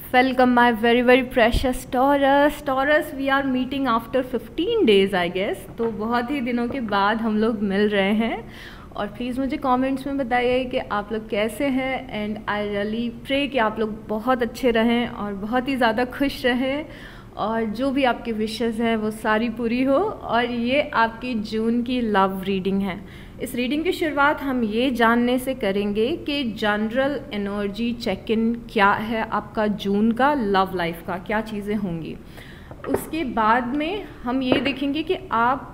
Welcome my very precious Taurus. Taurus, we are meeting after 15 days I guess. तो बहुत ही दिनों के बाद हम लोग मिल रहे हैं और प्लीज़ मुझे कमेंट्स में बताइए कि आप लोग कैसे हैं एंड आई रियली प्रे कि आप लोग बहुत अच्छे रहें और बहुत ही ज़्यादा खुश रहें और जो भी आपकी विशेज़ हैं वो सारी पूरी हो। और ये आपकी जून की लव रीडिंग है। इस रीडिंग की शुरुआत हम ये जानने से करेंगे कि जनरल एनर्जी चेक इन क्या है आपका जून का, लव लाइफ का क्या चीज़ें होंगी। उसके बाद में हम ये देखेंगे कि आप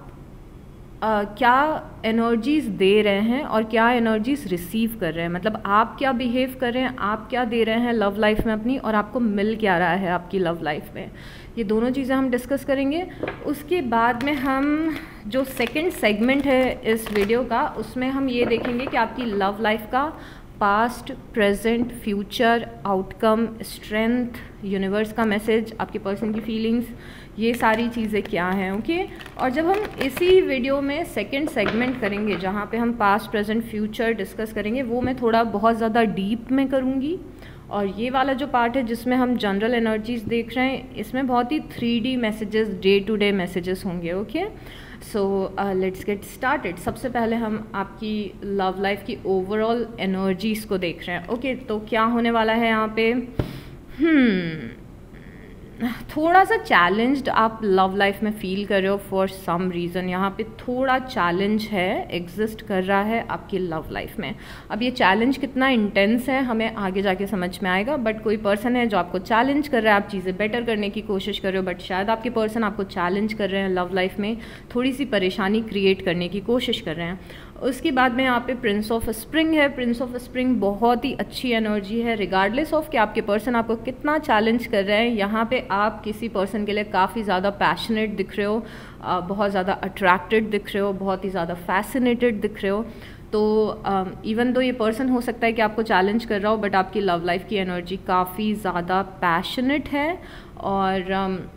क्या एनर्जीज़ दे रहे हैं और क्या एनर्जीज़ रिसीव कर रहे हैं, मतलब आप क्या बिहेव कर रहे हैं, आप क्या दे रहे हैं लव लाइफ में अपनी और आपको मिल क्या रहा है आपकी लव लाइफ में। ये दोनों चीज़ें हम डिस्कस करेंगे। उसके बाद में हम जो सेकंड सेगमेंट है इस वीडियो का उसमें हम ये देखेंगे कि आपकी लव लाइफ का past, present, future, outcome, strength, universe का मैसेज, आपके पर्सन की फीलिंग्स, ये सारी चीज़ें क्या हैं। ओके। और जब हम इसी वीडियो में सेकंड सेगमेंट करेंगे जहाँ पे हम पास्ट, प्रेजेंट, फ्यूचर डिस्कस करेंगे, वो मैं थोड़ा बहुत ज़्यादा डीप में करूँगी। और ये वाला जो पार्ट है जिसमें हम जनरल एनर्जीज देख रहे हैं, इसमें बहुत ही 3D messages, day to day messages होंगे। Okay, so let's get started. सबसे पहले हम आपकी लव लाइफ की ओवरऑल एनर्जीज़ को देख रहे हैं। ओके, तो क्या होने वाला है यहाँ पे? थोड़ा सा चैलेंज्ड आप लव लाइफ में फील कर रहे हो फॉर सम रीज़न। यहाँ पे थोड़ा चैलेंज है, एग्जिस्ट कर रहा है आपकी लव लाइफ में। अब ये चैलेंज कितना इंटेंस है हमें आगे जाके समझ में आएगा, बट कोई पर्सन है जो आपको चैलेंज कर रहा है, आप चीज़ें बेटर करने की कोशिश कर रहे हो, बट शायद आपके पर्सन आपको चैलेंज कर रहे हैं लव लाइफ में, थोड़ी सी परेशानी क्रिएट करने की कोशिश कर रहे हैं। उसके बाद में यहाँ पे प्रिंस ऑफ स्प्रिंग है। प्रिंस ऑफ स्प्रिंग बहुत ही अच्छी एनर्जी है, रिगार्डलेस ऑफ कि आपके पर्सन आपको कितना चैलेंज कर रहे हैं। यहाँ पे आप किसी पर्सन के लिए काफ़ी ज़्यादा पैशनेट दिख रहे हो, बहुत ज़्यादा अट्रैक्टेड दिख रहे हो, बहुत ही ज़्यादा फैसिनेटेड दिख रहे हो। तो इवन दो ये पर्सन हो सकता है कि आपको चैलेंज कर रहा हो, बट आपकी लव लाइफ की एनर्जी काफ़ी ज़्यादा पैशनेट है और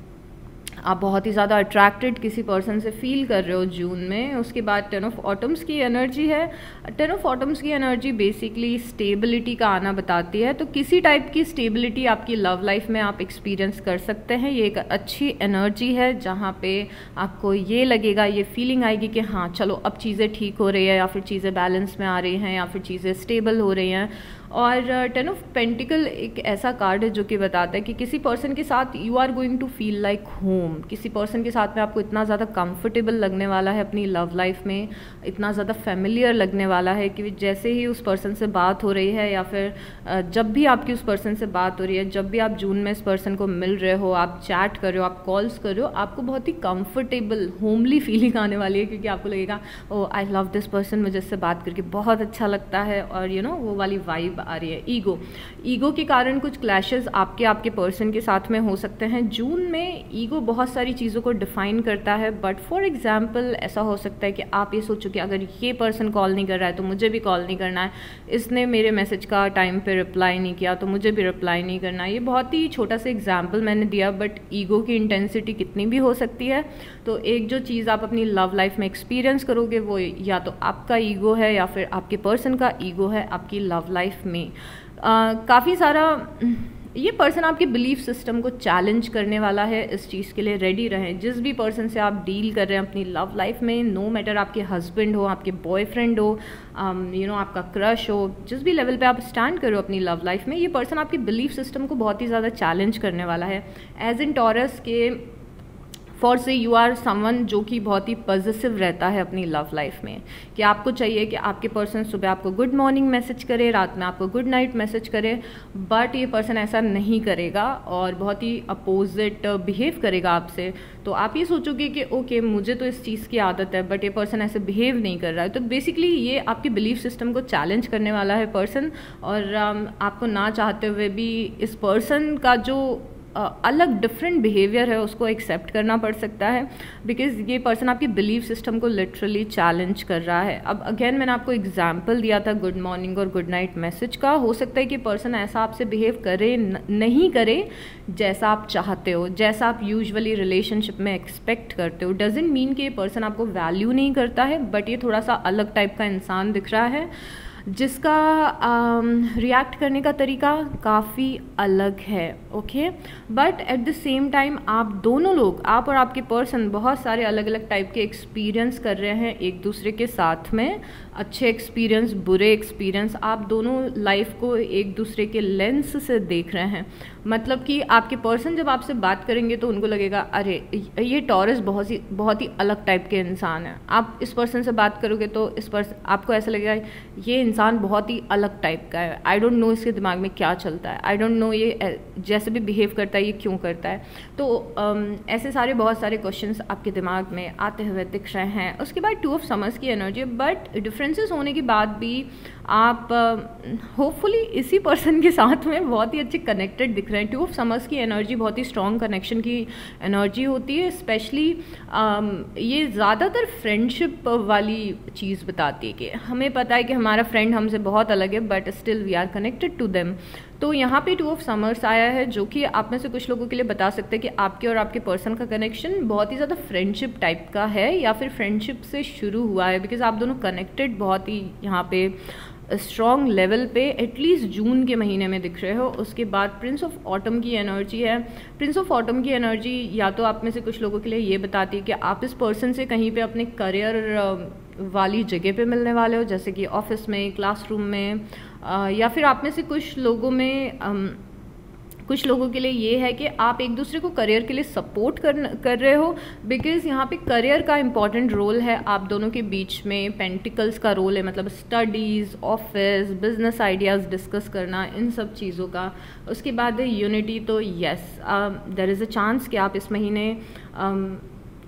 आप बहुत ही ज़्यादा अट्रैक्टेड किसी पर्सन से फील कर रहे हो जून में। उसके बाद 10 ऑफ ऑटम्स की एनर्जी है। 10 ऑफ ऑटम्स की एनर्जी बेसिकली स्टेबिलिटी का आना बताती है, तो किसी टाइप की स्टेबिलिटी आपकी लव लाइफ में आप एक्सपीरियंस कर सकते हैं। ये एक अच्छी एनर्जी है जहाँ पे आपको ये लगेगा, ये फीलिंग आएगी कि हाँ चलो अब चीज़ें ठीक हो रही है, या फिर चीज़ें बैलेंस में आ रही हैं, या फिर चीज़ें स्टेबल हो रही हैं। और 10 ऑफ पेंटिकल एक ऐसा कार्ड है जो कि बताता है कि किसी पर्सन के साथ you are going to feel like home. किसी पर्सन के साथ में आपको इतना ज़्यादा कंफर्टेबल लगने वाला है अपनी लव लाइफ में, इतना ज़्यादा फेमिलियर लगने वाला है कि जैसे ही उस पर्सन से बात हो रही है, या फिर जब भी आपकी उस पर्सन से बात हो रही है, जब भी आप जून में इस पर्सन को मिल रहे हो, आप चैट कर रहे हो, आप कॉल्स कर रहे हो, आपको बहुत ही कंफर्टेबल होमली फीलिंग आने वाली है, क्योंकि आपको लगेगा ओ आई लव दिस पर्सन, मुझे इससे बात करके बहुत अच्छा लगता है। और यू नो वो वाली वाइब आ रही है। ईगो के कारण कुछ क्लैशेस आपके पर्सन के साथ में हो सकते हैं जून में। ईगो बहुत सारी चीज़ों को डिफाइन करता है, बट फॉर एग्जांपल ऐसा हो सकता है कि आप ये सोचो कि अगर ये पर्सन कॉल नहीं कर रहा है तो मुझे भी कॉल नहीं करना है, इसने मेरे मैसेज का टाइम पे रिप्लाई नहीं किया तो मुझे भी रिप्लाई नहीं करना है। ये बहुत ही छोटा सा एग्जाम्पल मैंने दिया, बट ईगो की इंटेंसिटी कितनी भी हो सकती है। तो एक जो चीज़ आप अपनी लव लाइफ में एक्सपीरियंस करोगे वो या तो आपका ईगो है या फिर आपके पर्सन का ईगो है आपकी लव लाइफ में। काफ़ी सारा ये पर्सन आपके बिलीफ सिस्टम को चैलेंज करने वाला है। इस चीज़ के लिए रेडी रहें। जिस भी पर्सन से आप डील कर रहे हैं अपनी लव लाइफ में, नो मैटर आपके हस्बैंड हो, आपके बॉयफ्रेंड हो, आपका क्रश हो, जिस भी लेवल पे आप स्टैंड कर रहे हो अपनी लव लाइफ में, ये पर्सन आपके बिलीफ सिस्टम को बहुत ही ज़्यादा चैलेंज करने वाला है। एज इन टॉरस के फॉर से यू आर समवन जो कि बहुत ही पॉजिटिव रहता है अपनी लव लाइफ में, कि आपको चाहिए कि आपके पर्सन सुबह आपको गुड मॉर्निंग मैसेज करे, रात में आपको गुड नाइट मैसेज करे, बट ये पर्सन ऐसा नहीं करेगा और बहुत ही अपोजिट बिहेव करेगा आपसे। तो आप ये सोचोगे कि ओके मुझे तो इस चीज़ की आदत है, बट ये पर्सन ऐसे बिहेव नहीं कर रहा है। तो बेसिकली ये आपके बिलीफ सिस्टम को चैलेंज करने वाला है पर्सन, और आपको ना चाहते हुए भी इस पर्सन का जो अलग डिफरेंट बिहेवियर है उसको एक्सेप्ट करना पड़ सकता है, बिकॉज ये पर्सन आपकी बिलीफ सिस्टम को लिटरली चैलेंज कर रहा है। अब अगेन मैंने आपको एग्जांपल दिया था गुड मॉर्निंग और गुड नाइट मैसेज का। हो सकता है कि पर्सन ऐसा आपसे बिहेव करे नहीं करे जैसा आप चाहते हो, जैसा आप यूजुअली रिलेशनशिप में एक्सपेक्ट करते हो। डजेंट मीन कि ये पर्सन आपको वैल्यू नहीं करता है, बट ये थोड़ा सा अलग टाइप का इंसान दिख रहा है। जिसका रिएक्ट करने का तरीका काफ़ी अलग है, okay. But at the same time आप दोनों लोग, आप और आपके पर्सन, बहुत सारे अलग अलग टाइप के एक्सपीरियंस कर रहे हैं एक दूसरे के साथ में, अच्छे एक्सपीरियंस, बुरे एक्सपीरियंस, आप दोनों लाइफ को एक दूसरे के लेंस से देख रहे हैं। मतलब कि आपके पर्सन जब आपसे बात करेंगे तो उनको लगेगा अरे ये टॉरस बहुत ही अलग टाइप के इंसान है। आप इस पर्सन से बात करोगे तो इस पर्सन आपको ऐसा लगेगा ये इंसान बहुत ही अलग टाइप का है, आई डोंट नो इसके दिमाग में क्या चलता है, आई डोंट नो ये जैसे भी बिहेव करता है ये क्यों करता है। तो ऐसे सारे बहुत सारे क्वेश्चंस आपके दिमाग में आते हुए दिख रहे हैं। उसके बाद 2 ऑफ समर्स की एनर्जी, बट डिफरेंसेस होने के बाद भी आप होपफुली इसी पर्सन के साथ में बहुत ही अच्छे कनेक्टेड दिख रहे हैं। 2 ऑफ समर्स की एनर्जी बहुत ही स्ट्रॉन्ग कनेक्शन की एनर्जी होती है। स्पेशली ये ज़्यादातर फ्रेंडशिप वाली चीज़ बताती है कि हमें पता है कि हमारा फ्रेंड हमसे बहुत अलग है but still we are connected to them. तो यहाँ पे 2 ऑफ समर्स आया है जो कि आप में से कुछ लोगों के लिए बता सकते हैं कि आपके और आपके पर्सन का कनेक्शन बहुत ही ज़्यादा फ्रेंडशिप टाइप का है या फिर फ्रेंडशिप से शुरू हुआ है, बिकॉज आप दोनों कनेक्टेड बहुत ही यहाँ पे स्ट्रॉन्ग लेवल पे एटलीस्ट जून के महीने में दिख रहे हो। उसके बाद प्रिंस ऑफ ऑटम की एनर्जी है। प्रिंस ऑफ ऑटम की एनर्जी या तो आप में से कुछ लोगों के लिए ये बताती है कि आप इस पर्सन से कहीं पे अपने करियर वाली जगह पे मिलने वाले हो, जैसे कि ऑफिस में, क्लासरूम में, या फिर आप में से कुछ लोगों में कुछ लोगों के लिए ये है कि आप एक दूसरे को करियर के लिए सपोर्ट कर रहे हो, बिकॉज यहाँ पे करियर का इम्पॉर्टेंट रोल है आप दोनों के बीच में। पेंटिकल्स का रोल है, मतलब studies, office, business ideas discuss करना, इन सब चीज़ों का। उसके बाद है यूनिटी। तो yes, there is a chance कि आप इस महीने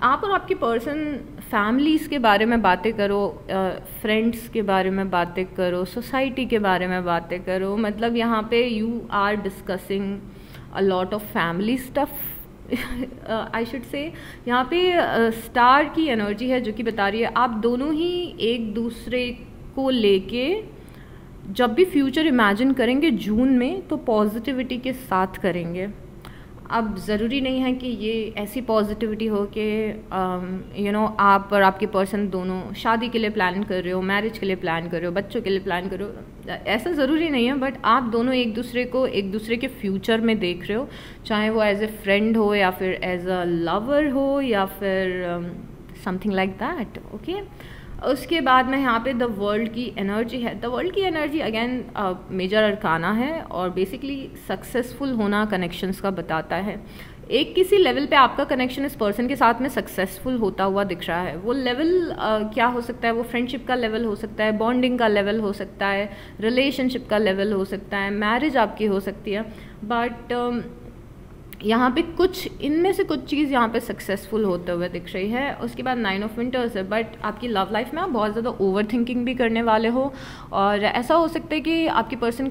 आप और आपकी पर्सन फैमिलीज़ के बारे में बातें करो, फ्रेंड्स के बारे में बातें करो, सोसाइटी के बारे में बातें करो। मतलब यहाँ पे you are discussing a lot of family stuff I should say. यहाँ पे स्टार की एनर्जी है जो कि बता रही है आप दोनों ही एक दूसरे को लेके जब भी फ्यूचर इमेजिन करेंगे जून में तो पॉजिटिविटी के साथ करेंगे। अब ज़रूरी नहीं है कि ये ऐसी पॉजिटिविटी हो कि आप और आपके पर्सन दोनों शादी के लिए प्लान कर रहे हो, मैरिज के लिए प्लान कर रहे हो, बच्चों के लिए प्लान कर रहे हो, ऐसा ज़रूरी नहीं है। बट आप दोनों एक दूसरे को एक दूसरे के फ्यूचर में देख रहे हो, चाहे वो एज ए फ्रेंड हो या फिर एज अ लवर हो या फिर समथिंग लाइक दैट, ओके। उसके बाद में यहाँ पे द वर्ल्ड की एनर्जी है। द वर्ल्ड की एनर्जी अगेन मेजर अरकाना है और बेसिकली सक्सेसफुल होना कनेक्शंस का बताता है। एक किसी लेवल पे आपका कनेक्शन इस पर्सन के साथ में सक्सेसफुल होता हुआ दिख रहा है। वो लेवल क्या हो सकता है? वो फ्रेंडशिप का लेवल हो सकता है, बॉन्डिंग का लेवल हो सकता है, रिलेशनशिप का लेवल हो सकता है, मैरिज आपकी हो सकती है। बट यहाँ पे कुछ इनमें से कुछ चीज़ यहाँ पे सक्सेसफुल होते हुए दिख रही है। उसके बाद 9 ऑफ विंटर्स है। बट आपकी लव लाइफ में आप बहुत ज़्यादा ओवर थिंकिंग भी करने वाले हो और ऐसा हो सकता है कि आपके पर्सन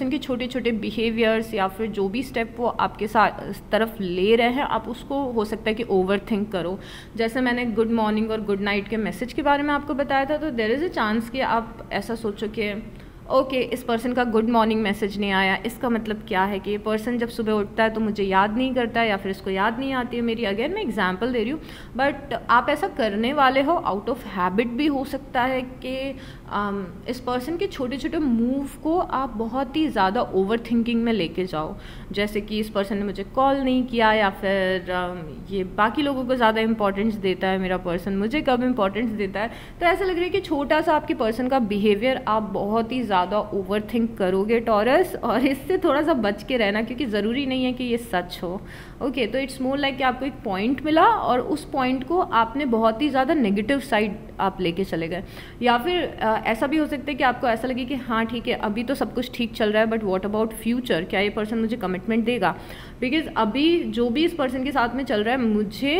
के छोटे छोटे बिहेवियर्स या फिर जो भी स्टेप वो आपके साथ तरफ ले रहे हैं आप उसको हो सकता है कि ओवर थिंक करो। जैसे मैंने गुड मॉर्निंग और गुड नाइट के मैसेज के बारे में आपको बताया था, तो देयर इज़ अ चांस कि आप ऐसा सोचो कि ओके इस पर्सन का गुड मॉर्निंग मैसेज नहीं आया, इसका मतलब क्या है कि ये पर्सन जब सुबह उठता है तो मुझे याद नहीं करता है या फिर इसको याद नहीं आती है मेरी। अगेन मैं एग्जांपल दे रही हूँ, बट आप ऐसा करने वाले हो, आउट ऑफ हैबिट भी हो सकता है कि इस पर्सन के छोटे छोटे मूव को आप बहुत ही ज़्यादा ओवर थिंकिंग में लेके जाओ। जैसे कि इस पर्सन ने मुझे कॉल नहीं किया या फिर ये बाकी लोगों को ज़्यादा इंपॉर्टेंस देता है, मेरा पर्सन मुझे कब इंपॉर्टेंस देता है। तो ऐसा लग रहा है कि छोटा सा आपके पर्सन का बिहेवियर आप बहुत ही ज़्यादा ओवर थिंक करोगे टॉरस, और इससे थोड़ा सा बच के रहना क्योंकि ज़रूरी नहीं है कि ये सच हो। ओके तो इट्स मोर लाइक कि आपको एक पॉइंट मिला और उस पॉइंट को आपने बहुत ही ज़्यादा नेगेटिव साइड आप लेके चले गए। या फिर ऐसा भी हो सकता है कि आपको ऐसा लगे कि हाँ ठीक है अभी तो सब कुछ ठीक चल रहा है, बट व्हाट अबाउट फ्यूचर, क्या ये पर्सन मुझे कमिटमेंट देगा? बिकॉज अभी जो भी इस पर्सन के साथ में चल रहा है मुझे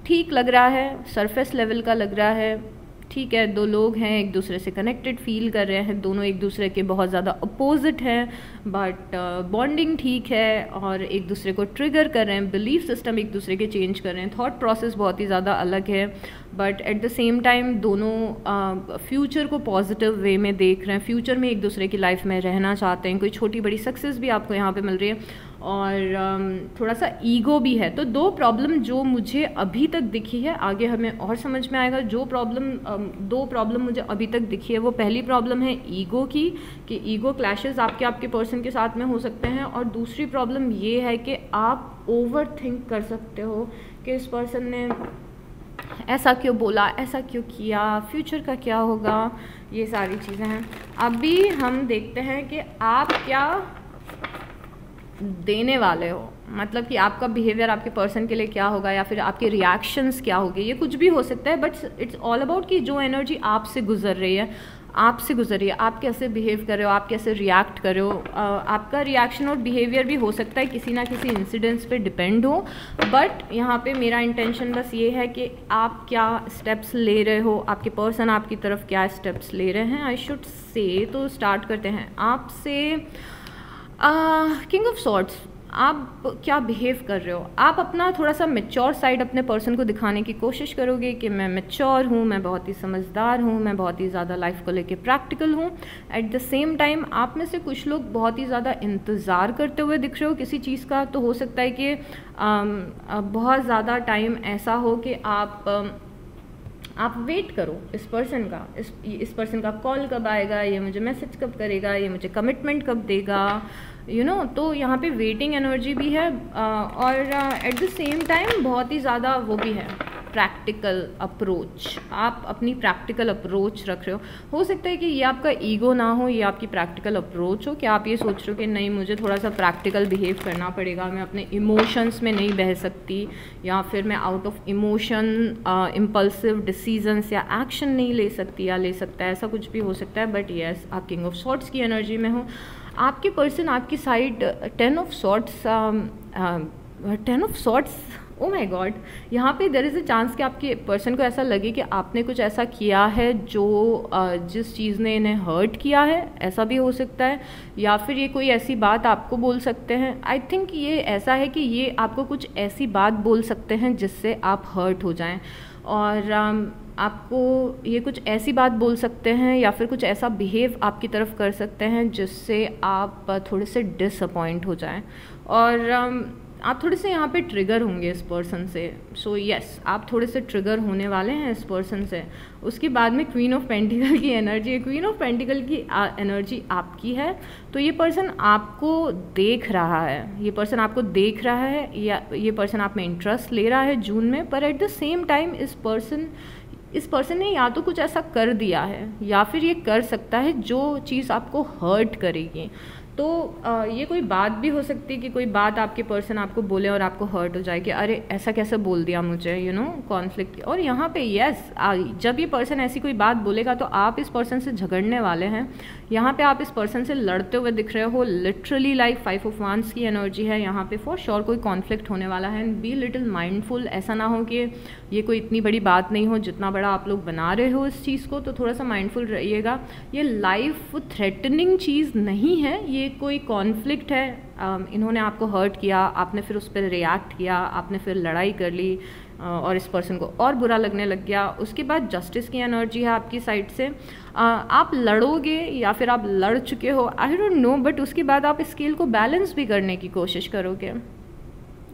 ठीक लग रहा है, सरफेस लेवल का लग रहा है, ठीक है। दो लोग हैं, एक दूसरे से कनेक्टेड फील कर रहे हैं, दोनों एक दूसरे के बहुत ज़्यादा अपोजिट हैं, बट बॉन्डिंग ठीक है और एक दूसरे को ट्रिगर कर रहे हैं, बिलीफ सिस्टम एक दूसरे के चेंज कर रहे हैं, थॉट प्रोसेस बहुत ही ज़्यादा अलग है, but at the same time दोनों फ्यूचर को पॉजिटिव वे में देख रहे हैं, फ्यूचर में एक दूसरे की लाइफ में रहना चाहते हैं। कोई छोटी बड़ी सक्सेस भी आपको यहाँ पे मिल रही है और थोड़ा सा ईगो भी है। तो 2 प्रॉब्लम जो मुझे अभी तक दिखी है, आगे हमें और समझ में आएगा। 2 प्रॉब्लम मुझे अभी तक दिखी है, वो पहली प्रॉब्लम है ईगो की, कि ईगो क्लैशेस आपके पर्सन के साथ में हो सकते हैं। और दूसरी प्रॉब्लम ये है कि आप ओवर थिंक कर सकते हो कि इस पर्सन ने ऐसा क्यों बोला, ऐसा क्यों किया, फ्यूचर का क्या होगा, ये सारी चीज़ें हैं। अभी हम देखते हैं कि आप क्या देने वाले हो, मतलब कि आपका बिहेवियर आपके पर्सन के लिए क्या होगा, या फिर आपके रिएक्शंस क्या होंगे। ये कुछ भी हो सकता है, बट इट्स ऑल अबाउट कि जो एनर्जी आपसे गुजर रही है, आप कैसे बिहेव कर रहे हो, आप कैसे रिएक्ट कर रहे हो। आपका रिएक्शन और बिहेवियर भी हो सकता है किसी ना किसी इंसिडेंट्स पे डिपेंड हो, बट यहाँ पे मेरा इंटेंशन बस ये है कि आप क्या स्टेप्स ले रहे हो, आपके पर्सन आपकी तरफ क्या स्टेप्स ले रहे हैं, आई शुड से। तो स्टार्ट करते हैं आपसे। किंग ऑफ सॉर्ड्स, आप क्या बिहेव कर रहे हो। आप अपना थोड़ा सा मैच्योर साइड अपने पर्सन को दिखाने की कोशिश करोगे कि मैं मैच्योर हूँ, मैं बहुत ही समझदार हूँ, मैं बहुत ही ज़्यादा लाइफ को लेके प्रैक्टिकल हूँ। एट द सेम टाइम आप में से कुछ लोग बहुत ही ज़्यादा इंतज़ार करते हुए दिख रहे हो किसी चीज़ का। तो हो सकता है कि बहुत ज़्यादा टाइम ऐसा हो कि आप वेट करो इस पर्सन का, इस पर्सन का कॉल कब आएगा, ये मुझे मैसेज कब करेगा, ये मुझे कमिटमेंट कब देगा, तो यहाँ पे वेटिंग एनर्जी भी है। और एट द सेम टाइम बहुत ही ज़्यादा वो भी है, प्रैक्टिकल अप्रोच। आप अपनी प्रैक्टिकल अप्रोच रख रहे हो सकता है कि ये आपका ईगो ना हो, ये आपकी प्रैक्टिकल अप्रोच हो, कि आप ये सोच रहे हो कि नहीं, मुझे थोड़ा सा प्रैक्टिकल बिहेव करना पड़ेगा, मैं अपने इमोशंस में नहीं बह सकती, या फिर मैं out of emotion impulsive decisions या एक्शन नहीं ले सकती या ले सकता है, ऐसा कुछ भी हो सकता है। बट येस, आप किंग ऑफ सॉर्ड्स की एनर्जी में हो। आपके पर्सन आपकी side 10 of swords, O my God, यहाँ पे देयर इज़ अ चांस कि आपके पर्सन को ऐसा लगे कि आपने कुछ ऐसा किया है जो जिस चीज़ ने इन्हें हर्ट किया है, ऐसा भी हो सकता है। या फिर ये कोई ऐसी बात आपको बोल सकते हैं। आई थिंक ये ऐसा है कि ये आपको कुछ ऐसी बात बोल सकते हैं जिससे आप हर्ट हो जाएं, और आपको ये कुछ ऐसी बात बोल सकते हैं या फिर कुछ ऐसा बिहेव आपकी तरफ कर सकते हैं जिससे आप थोड़े से डिसअपॉइंट हो जाएं, और आप थोड़े से यहाँ पे ट्रिगर होंगे इस पर्सन से। सो यस, आप थोड़े से ट्रिगर होने वाले हैं इस पर्सन से। उसके बाद में क्वीन ऑफ पेंटिकल की एनर्जी है। क्वीन ऑफ पेंटिकल की एनर्जी आपकी है, तो ये पर्सन आपको देख रहा है, ये पर्सन आपको देख रहा है, या ये पर्सन आप में इंटरेस्ट ले रहा है जून में। पर एट द सेम टाइम इस पर्सन ने या तो कुछ ऐसा कर दिया है या फिर ये कर सकता है जो चीज़ आपको हर्ट करेगी। तो ये कोई बात भी हो सकती है कि कोई बात आपके पर्सन आपको बोले और आपको हर्ट हो जाए कि अरे ऐसा कैसे बोल दिया मुझे, कॉन्फ्लिक्ट। और यहाँ पे यस, जब ये पर्सन ऐसी कोई बात बोलेगा तो आप इस पर्सन से झगड़ने वाले हैं। यहाँ पे आप इस पर्सन से लड़ते हुए दिख रहे हो, लिटरली लाइक 5 ऑफ वांड्स की एनर्जी है यहाँ पे। फॉर श्योर कोई कॉन्फ्लिक्ट होने वाला है, एंड बी लिटिल माइंडफुल। ऐसा ना हो कि ये कोई इतनी बड़ी बात नहीं हो जितना बड़ा आप लोग बना रहे हो इस चीज़ को, तो थोड़ा सा माइंडफुल रहिएगा। ये लाइफ थ्रेटनिंग चीज़ नहीं है, ये कोई कॉन्फ्लिक्ट है। इन्होंने आपको हर्ट किया, आपने फिर उस पर रिएक्ट किया, आपने फिर लड़ाई कर ली, और इस पर्सन को और बुरा लगने लग गया। उसके बाद जस्टिस की एनर्जी है आपकी साइड से। आप लड़ोगे या फिर आप लड़ चुके हो, आई डोंट नो, बट उसके बाद आप स्केल को बैलेंस भी करने की कोशिश करोगे।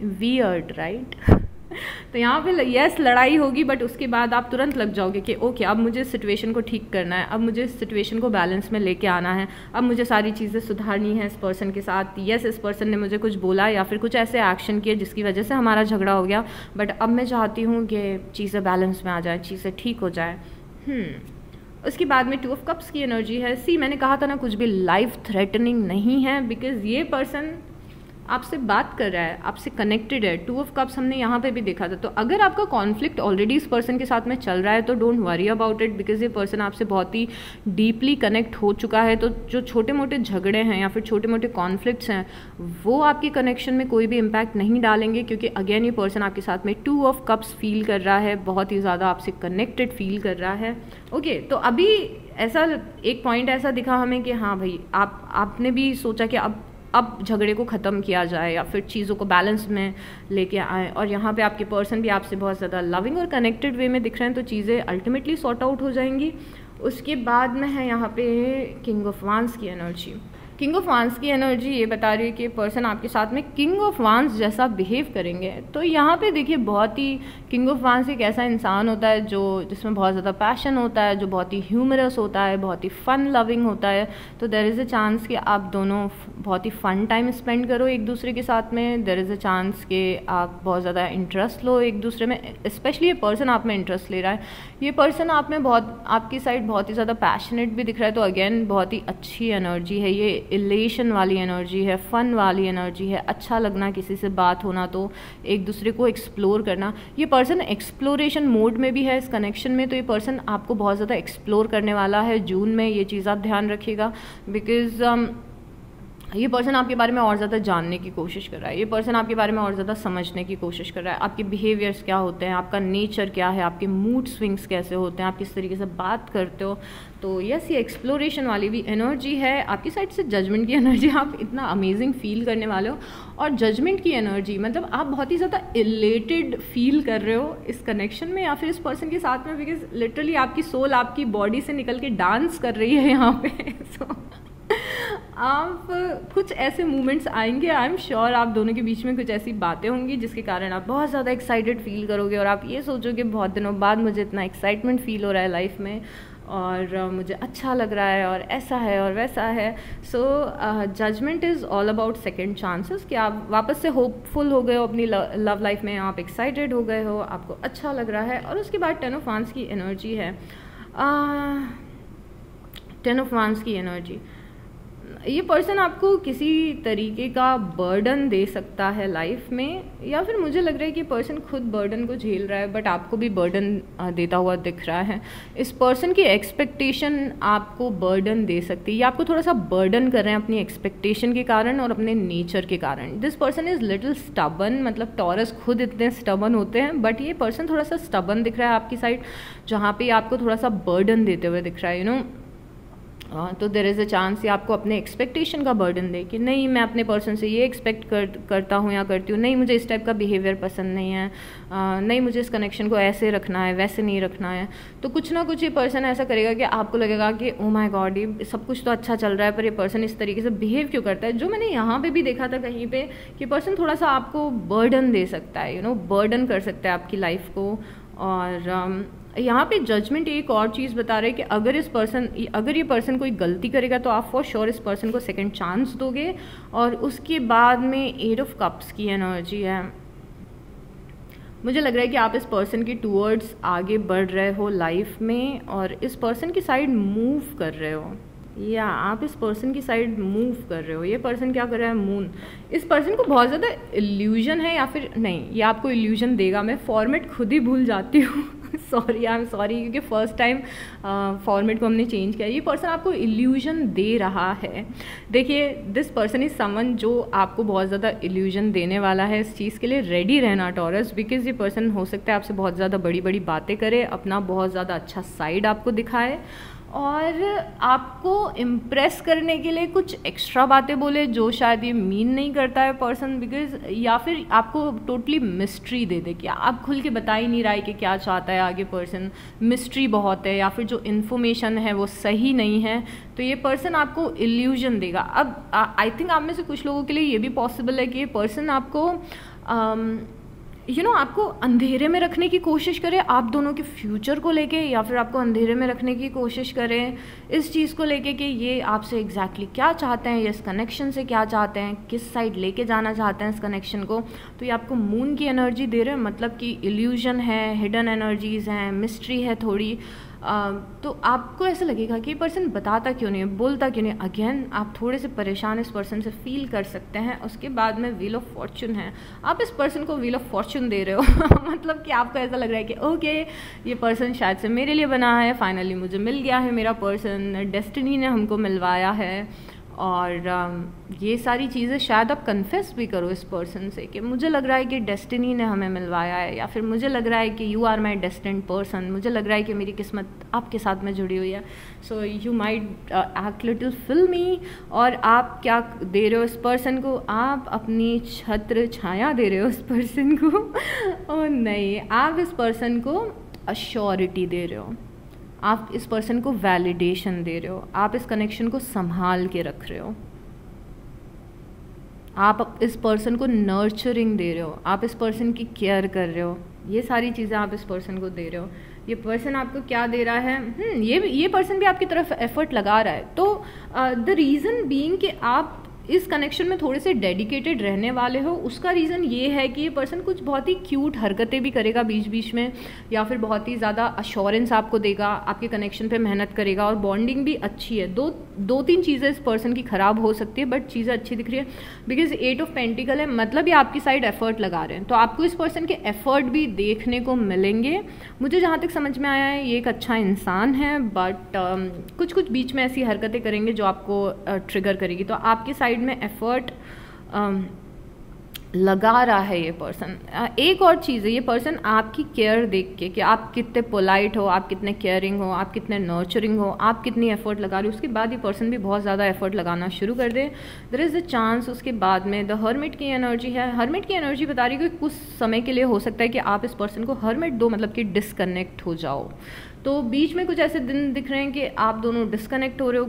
Weird, right? तो यहाँ पे यस, लड़ाई होगी, बट उसके बाद आप तुरंत लग जाओगे कि ओके, अब मुझे सिचुएशन को ठीक करना है, अब मुझे सिचुएशन को बैलेंस में लेके आना है, अब मुझे सारी चीज़ें सुधारनी है इस पर्सन के साथ। यस, इस पर्सन ने मुझे कुछ बोला या फिर कुछ ऐसे एक्शन किए जिसकी वजह से हमारा झगड़ा हो गया, बट अब मैं चाहती हूँ कि चीज़ें बैलेंस में आ जाए, चीज़ें ठीक हो जाए। उसके बाद में 2 ऑफ कप्स की एनर्जी है। मैंने कहा था ना, कुछ भी लाइफ थ्रेटनिंग नहीं है, बिकॉज ये पर्सन आपसे बात कर रहा है, आपसे कनेक्टेड है। 2 ऑफ कप्स हमने यहाँ पे भी देखा था। तो अगर आपका कॉन्फ्लिक्ट ऑलरेडी इस पर्सन के साथ में चल रहा है तो don't worry about it, because ये पर्सन आपसे बहुत ही डीपली कनेक्ट हो चुका है। तो जो छोटे मोटे झगड़े हैं या फिर छोटे मोटे कॉन्फ्लिक्ट्स हैं, वो आपके कनेक्शन में कोई भी इम्पैक्ट नहीं डालेंगे, क्योंकि अगेन ये पर्सन आपके साथ में 2 ऑफ कप्स फील कर रहा है, बहुत ही ज़्यादा आपसे कनेक्टेड फील कर रहा है। ओके, तो अभी ऐसा एक पॉइंट ऐसा दिखा हमें कि हाँ भाई, आपने भी सोचा कि अब झगड़े को ख़त्म किया जाए या फिर चीज़ों को बैलेंस में लेके आए, और यहाँ पे आपके पर्सन भी आपसे बहुत ज़्यादा लविंग और कनेक्टेड वे में दिख रहे हैं, तो चीज़ें अल्टीमेटली सॉर्ट आउट हो जाएंगी। उसके बाद में है यहाँ पे किंग ऑफ वांड्स की एनर्जी। किंग ऑफ वांस की एनर्जी ये बता रही है कि पर्सन आपके साथ में किंग ऑफ वांस जैसा बिहेव करेंगे। तो यहाँ पे देखिए बहुत ही किंग ऑफ वांस एक ऐसा इंसान होता है जो जिसमें बहुत ज़्यादा पैशन होता है, जो बहुत ही ह्यूमरस होता है, बहुत ही फ़न लविंग होता है। तो देयर इज़ अ चांस कि आप दोनों बहुत ही फ़न टाइम स्पेंड करो एक दूसरे के साथ में। देयर इज़ अ चांस कि आप बहुत ज़्यादा इंटरेस्ट लो एक दूसरे में, स्पेशली ये पर्सन आप में इंटरेस्ट ले रहा है। ये पर्सन आप में बहुत, आपकी साइड बहुत ही ज़्यादा पैशनेट भी दिख रहा है। तो अगेन बहुत ही अच्छी एनर्जी है, ये इलेशन वाली एनर्जी है, फ़न वाली एनर्जी है, अच्छा लगना, किसी से बात होना, तो एक दूसरे को एक्सप्लोर करना। ये पर्सन एक्सप्लोरेशन मोड में भी है इस कनेक्शन में। तो ये पर्सन आपको बहुत ज़्यादा एक्सप्लोर करने वाला है जून में, ये चीज़ आप ध्यान रखिएगा। बिकॉज ये पर्सन आपके बारे में और ज़्यादा जानने की कोशिश कर रहा है, ये पर्सन आपके बारे में और ज़्यादा समझने की कोशिश कर रहा है। आपके बिहेवियर्स क्या होते हैं, आपका नेचर क्या है, आपके मूड स्विंग्स कैसे होते हैं, आप किस तरीके से बात करते हो। तो यस, ये एक्सप्लोरेशन वाली भी एनर्जी है। आपकी साइड से जजमेंट की एनर्जी, आप इतना अमेजिंग फील करने वाले हो। और जजमेंट की एनर्जी मतलब आप बहुत ही ज़्यादा इलेटेड फील कर रहे हो इस कनेक्शन में या फिर इस पर्सन के साथ में, बिकॉज लिटरली आपकी सोल आपकी बॉडी से निकल के डांस कर रही है यहाँ पे। सो आप कुछ ऐसे मोमेंट्स आएंगे, आई एम श्योर आप दोनों के बीच में कुछ ऐसी बातें होंगी जिसके कारण आप बहुत ज़्यादा एक्साइटेड फील करोगे और आप ये सोचोगे बहुत दिनों बाद मुझे इतना एक्साइटमेंट फील हो रहा है लाइफ में और मुझे अच्छा लग रहा है और ऐसा है और वैसा है। So judgement is all about second chances कि आप वापस से होपफुल हो गए हो अपनी लव लाइफ में, आप एक्साइटेड हो गए हो, आपको अच्छा लग रहा है। और उसके बाद 10 ऑफ वांस की एनर्जी है। 10 ऑफ वांस की एनर्जी, ये पर्सन आपको किसी तरीके का बर्डन दे सकता है लाइफ में, या फिर मुझे लग रहा है कि पर्सन खुद बर्डन को झेल रहा है बट आपको भी बर्डन देता हुआ दिख रहा है। इस पर्सन की एक्सपेक्टेशन आपको बर्डन दे सकती है, या आपको थोड़ा सा बर्डन कर रहे हैं अपनी एक्सपेक्टेशन के कारण और अपने नेचर के कारण। This person is little stubborn, मतलब टॉरस खुद इतने स्टबन होते हैं बट ये पर्सन थोड़ा सा स्टबन दिख रहा है आपकी साइड, जहाँ पे आपको थोड़ा सा बर्डन देते हुए दिख रहा है, यू नो। तो देयर इज़ अ चांस ये आपको अपने एक्सपेक्टेशन का बर्डन दे कि नहीं मैं अपने पर्सन से ये एक्सपेक्ट करता हूँ या करती हूँ, नहीं मुझे इस टाइप का बिहेवियर पसंद नहीं है, नहीं मुझे इस कनेक्शन को ऐसे रखना है वैसे नहीं रखना है। तो कुछ ना कुछ ये पर्सन ऐसा करेगा कि आपको लगेगा कि ओ माय गॉड ये सब कुछ तो अच्छा चल रहा है पर ये पर्सन इस तरीके से बिहेव क्यों करता है। जो मैंने यहाँ पे भी देखा था कहीं पे कि पर्सन थोड़ा सा आपको बर्डन दे सकता है, यू नो, बर्डन कर सकता है आपकी लाइफ को। और यहाँ पे जजमेंट एक और चीज़ बता रहे हैं कि अगर ये पर्सन कोई गलती करेगा तो आप फॉर श्योर इस पर्सन को सेकंड चांस दोगे। और उसके बाद में 8 ऑफ कप्स की एनर्जी है। मुझे लग रहा है कि आप इस पर्सन के टूवर्ड्स आगे बढ़ रहे हो लाइफ में और इस पर्सन की साइड मूव कर रहे हो, या आप इस पर्सन की साइड मूव कर रहे हो। ये पर्सन क्या कर रहा है, मून। इस पर्सन को बहुत ज़्यादा इल्यूजन है, या फिर नहीं ये आपको इल्यूजन देगा। मैं फॉर्मेट खुद ही भूल जाती हूँ सॉरी, आई एम सॉरी, क्योंकि फर्स्ट टाइम फॉर्मेट को हमने चेंज किया। ये पर्सन आपको इल्यूजन दे रहा है। देखिए दिस पर्सन इज समवन जो आपको बहुत ज़्यादा इल्यूजन देने वाला है। इस चीज़ के लिए रेडी रहना टॉरस, बिकॉज ये पर्सन हो सकता है आपसे बहुत ज़्यादा बड़ी बड़ी बातें करे, अपना बहुत ज़्यादा अच्छा साइड आपको दिखाए और आपको इम्प्रेस करने के लिए कुछ एक्स्ट्रा बातें बोले जो शायद ये मीन नहीं करता है पर्सन, बिकॉज या फिर आपको टोटली मिस्ट्री दे दे कि आप खुल के बता ही नहीं रहा है कि क्या चाहता है आगे पर्सन। मिस्ट्री बहुत है या फिर जो इन्फॉर्मेशन है वो सही नहीं है, तो ये पर्सन आपको इल्यूजन देगा। अब आई थिंक आप में से कुछ लोगों के लिए ये भी पॉसिबल है कि ये पर्सन आपको आपको अंधेरे में रखने की कोशिश करे आप दोनों के फ्यूचर को लेके, या फिर आपको अंधेरे में रखने की कोशिश करें इस चीज़ को लेके कि ये आपसे एग्जैक्टली क्या चाहते हैं, ये इस कनेक्शन से क्या चाहते हैं, किस साइड लेके जाना चाहते हैं इस कनेक्शन को। तो ये आपको मून की एनर्जी दे रहे हैं, मतलब कि इल्यूजन है, हिडन एनर्जीज़ हैं, मिस्ट्री है थोड़ी। तो आपको ऐसा लगेगा कि ये पर्सन बताता क्यों नहीं है, बोलता क्यों नहीं। अगेन आप थोड़े से परेशान इस पर्सन से फील कर सकते हैं। उसके बाद में व्हील ऑफ फॉर्चून है, आप इस पर्सन को व्हील ऑफ फॉर्चून दे रहे हो मतलब कि आपको ऐसा लग रहा है कि ओके ये पर्सन शायद से मेरे लिए बना है, फाइनली मुझे मिल गया है मेरा पर्सन, डेस्टिनी ने हमको मिलवाया है। और ये सारी चीज़ें शायद आप कन्फेस भी करो इस पर्सन से कि मुझे लग रहा है कि डेस्टिनी ने हमें मिलवाया है, या फिर मुझे लग रहा है कि you are my destined person, मुझे लग रहा है कि मेरी किस्मत आपके साथ में जुड़ी हुई है। So you might act little फिल्मी। और आप क्या दे रहे हो इस पर्सन को, आप अपनी छत्र छाया दे रहे हो इस पर्सन को और नहीं, आप इस पर्सन को अश्योरिटी दे रहे हो, आप इस पर्सन को वैलिडेशन दे रहे हो, आप इस कनेक्शन को संभाल के रख रहे हो। आप इस पर्सन को नर्चरिंग दे रहे हो, आप इस पर्सन की केयर कर रहे हो, ये सारी चीज़ें आप इस पर्सन को दे रहे हो। ये पर्सन आपको क्या दे रहा है, ये पर्सन भी आपकी तरफ एफर्ट लगा रहा है। तो द रीज़न बीइंग कि आप इस कनेक्शन में थोड़े से डेडिकेटेड रहने वाले हो, उसका रीज़न ये है कि ये पर्सन कुछ बहुत ही क्यूट हरकतें भी करेगा बीच बीच में, या फिर बहुत ही ज़्यादा अश्योरेंस आपको देगा, आपके कनेक्शन पे मेहनत करेगा, और बॉन्डिंग भी अच्छी है। दो तीन चीज़ें इस पर्सन की ख़राब हो सकती है, बट चीज़ें अच्छी दिख रही है बिकॉज 8 ऑफ पेंटिकल है, मतलब ये आपकी साइड एफर्ट लगा रहे हैं। तो आपको इस पर्सन के एफर्ट भी देखने को मिलेंगे। मुझे जहाँ तक समझ में आया है ये एक अच्छा इंसान है, बट कुछ बीच में ऐसी हरकतें करेंगे जो आपको ट्रिगर करेगी। तो आपकी साइड में एफर्ट लगा रहा है ये पर्सन। एक और चीज़ है, ये पर्सन आपकी केयर देख के कि आप कितने पोलाइट हो, आप कितने केयरिंग हो, आप कितने नर्चरिंग हो, आप कितनी एफर्ट लगा रहे हो, उसके बाद ये पर्सन भी बहुत ज़्यादा एफर्ट लगाना शुरू कर दे। देयर इज़ अ चांस उसके बाद में द हर्मिट की एनर्जी है। हर्मिट की एनर्जी बता रही है कि कुछ समय के लिए हो सकता है कि आप इस पर्सन को हर्मिट दो, मतलब कि डिसकनेक्ट हो जाओ। तो बीच में कुछ ऐसे दिन दिख रहे हैं कि आप दोनों डिस्कनेक्ट हो रहे हो,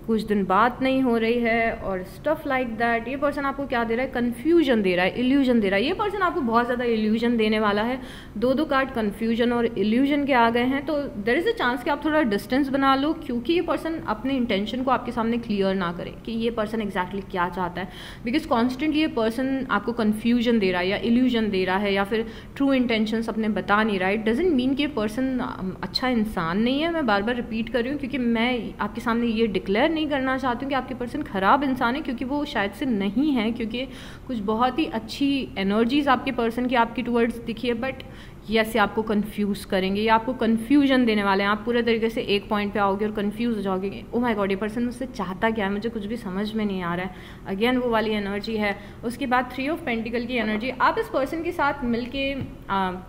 कुछ दिन बात नहीं हो रही है और स्टफ लाइक दैट। ये पर्सन आपको क्या दे रहा है, कन्फ्यूजन दे रहा है, इल्यूजन दे रहा है। ये पर्सन आपको बहुत ज़्यादा इल्यूजन देने वाला है। दो कार्ड कन्फ्यूजन और इल्यूजन के आ गए हैं, तो देयर इज़ अ चांस कि आप थोड़ा डिस्टेंस बना लो, क्योंकि ये पर्सन अपने इंटेंशन को आपके सामने क्लियर ना करे कि ये पर्सन एग्जैक्टली क्या चाहता है। बिकॉज कॉन्स्टेंटली ये पर्सन आपको कन्फ्यूजन दे रहा है या इल्यूजन दे रहा है या फिर ट्रू इंटेंशंस अपने बता नहीं रहा है। इट डजंट मीन कि ये पर्सन अच्छा इंसान नहीं है। मैं बार बार रिपीट कर रही हूँ क्योंकि मैं आपके सामने ये डिक्लेयर नहीं करना चाहती हूँ कि आपके पर्सन ख़राब इंसान है, क्योंकि वो शायद से नहीं है, क्योंकि कुछ बहुत ही अच्छी एनर्जीज आपके पर्सन की आपकी टुवर्ड्स दिखी है, बट यस आपको कंफ्यूज करेंगे, या आपको कंफ्यूजन देने वाले हैं। आप पूरे तरीके से एक पॉइंट पे आओगे और कंफ्यूज हो जाओगे, ओ माय गॉड ये पर्सन मुझसे चाहता क्या है, मुझे कुछ भी समझ में नहीं आ रहा है। अगेन वो वाली एनर्जी है। उसके बाद 3 ऑफ पेंटिकल की एनर्जी, आप इस पर्सन के साथ मिलके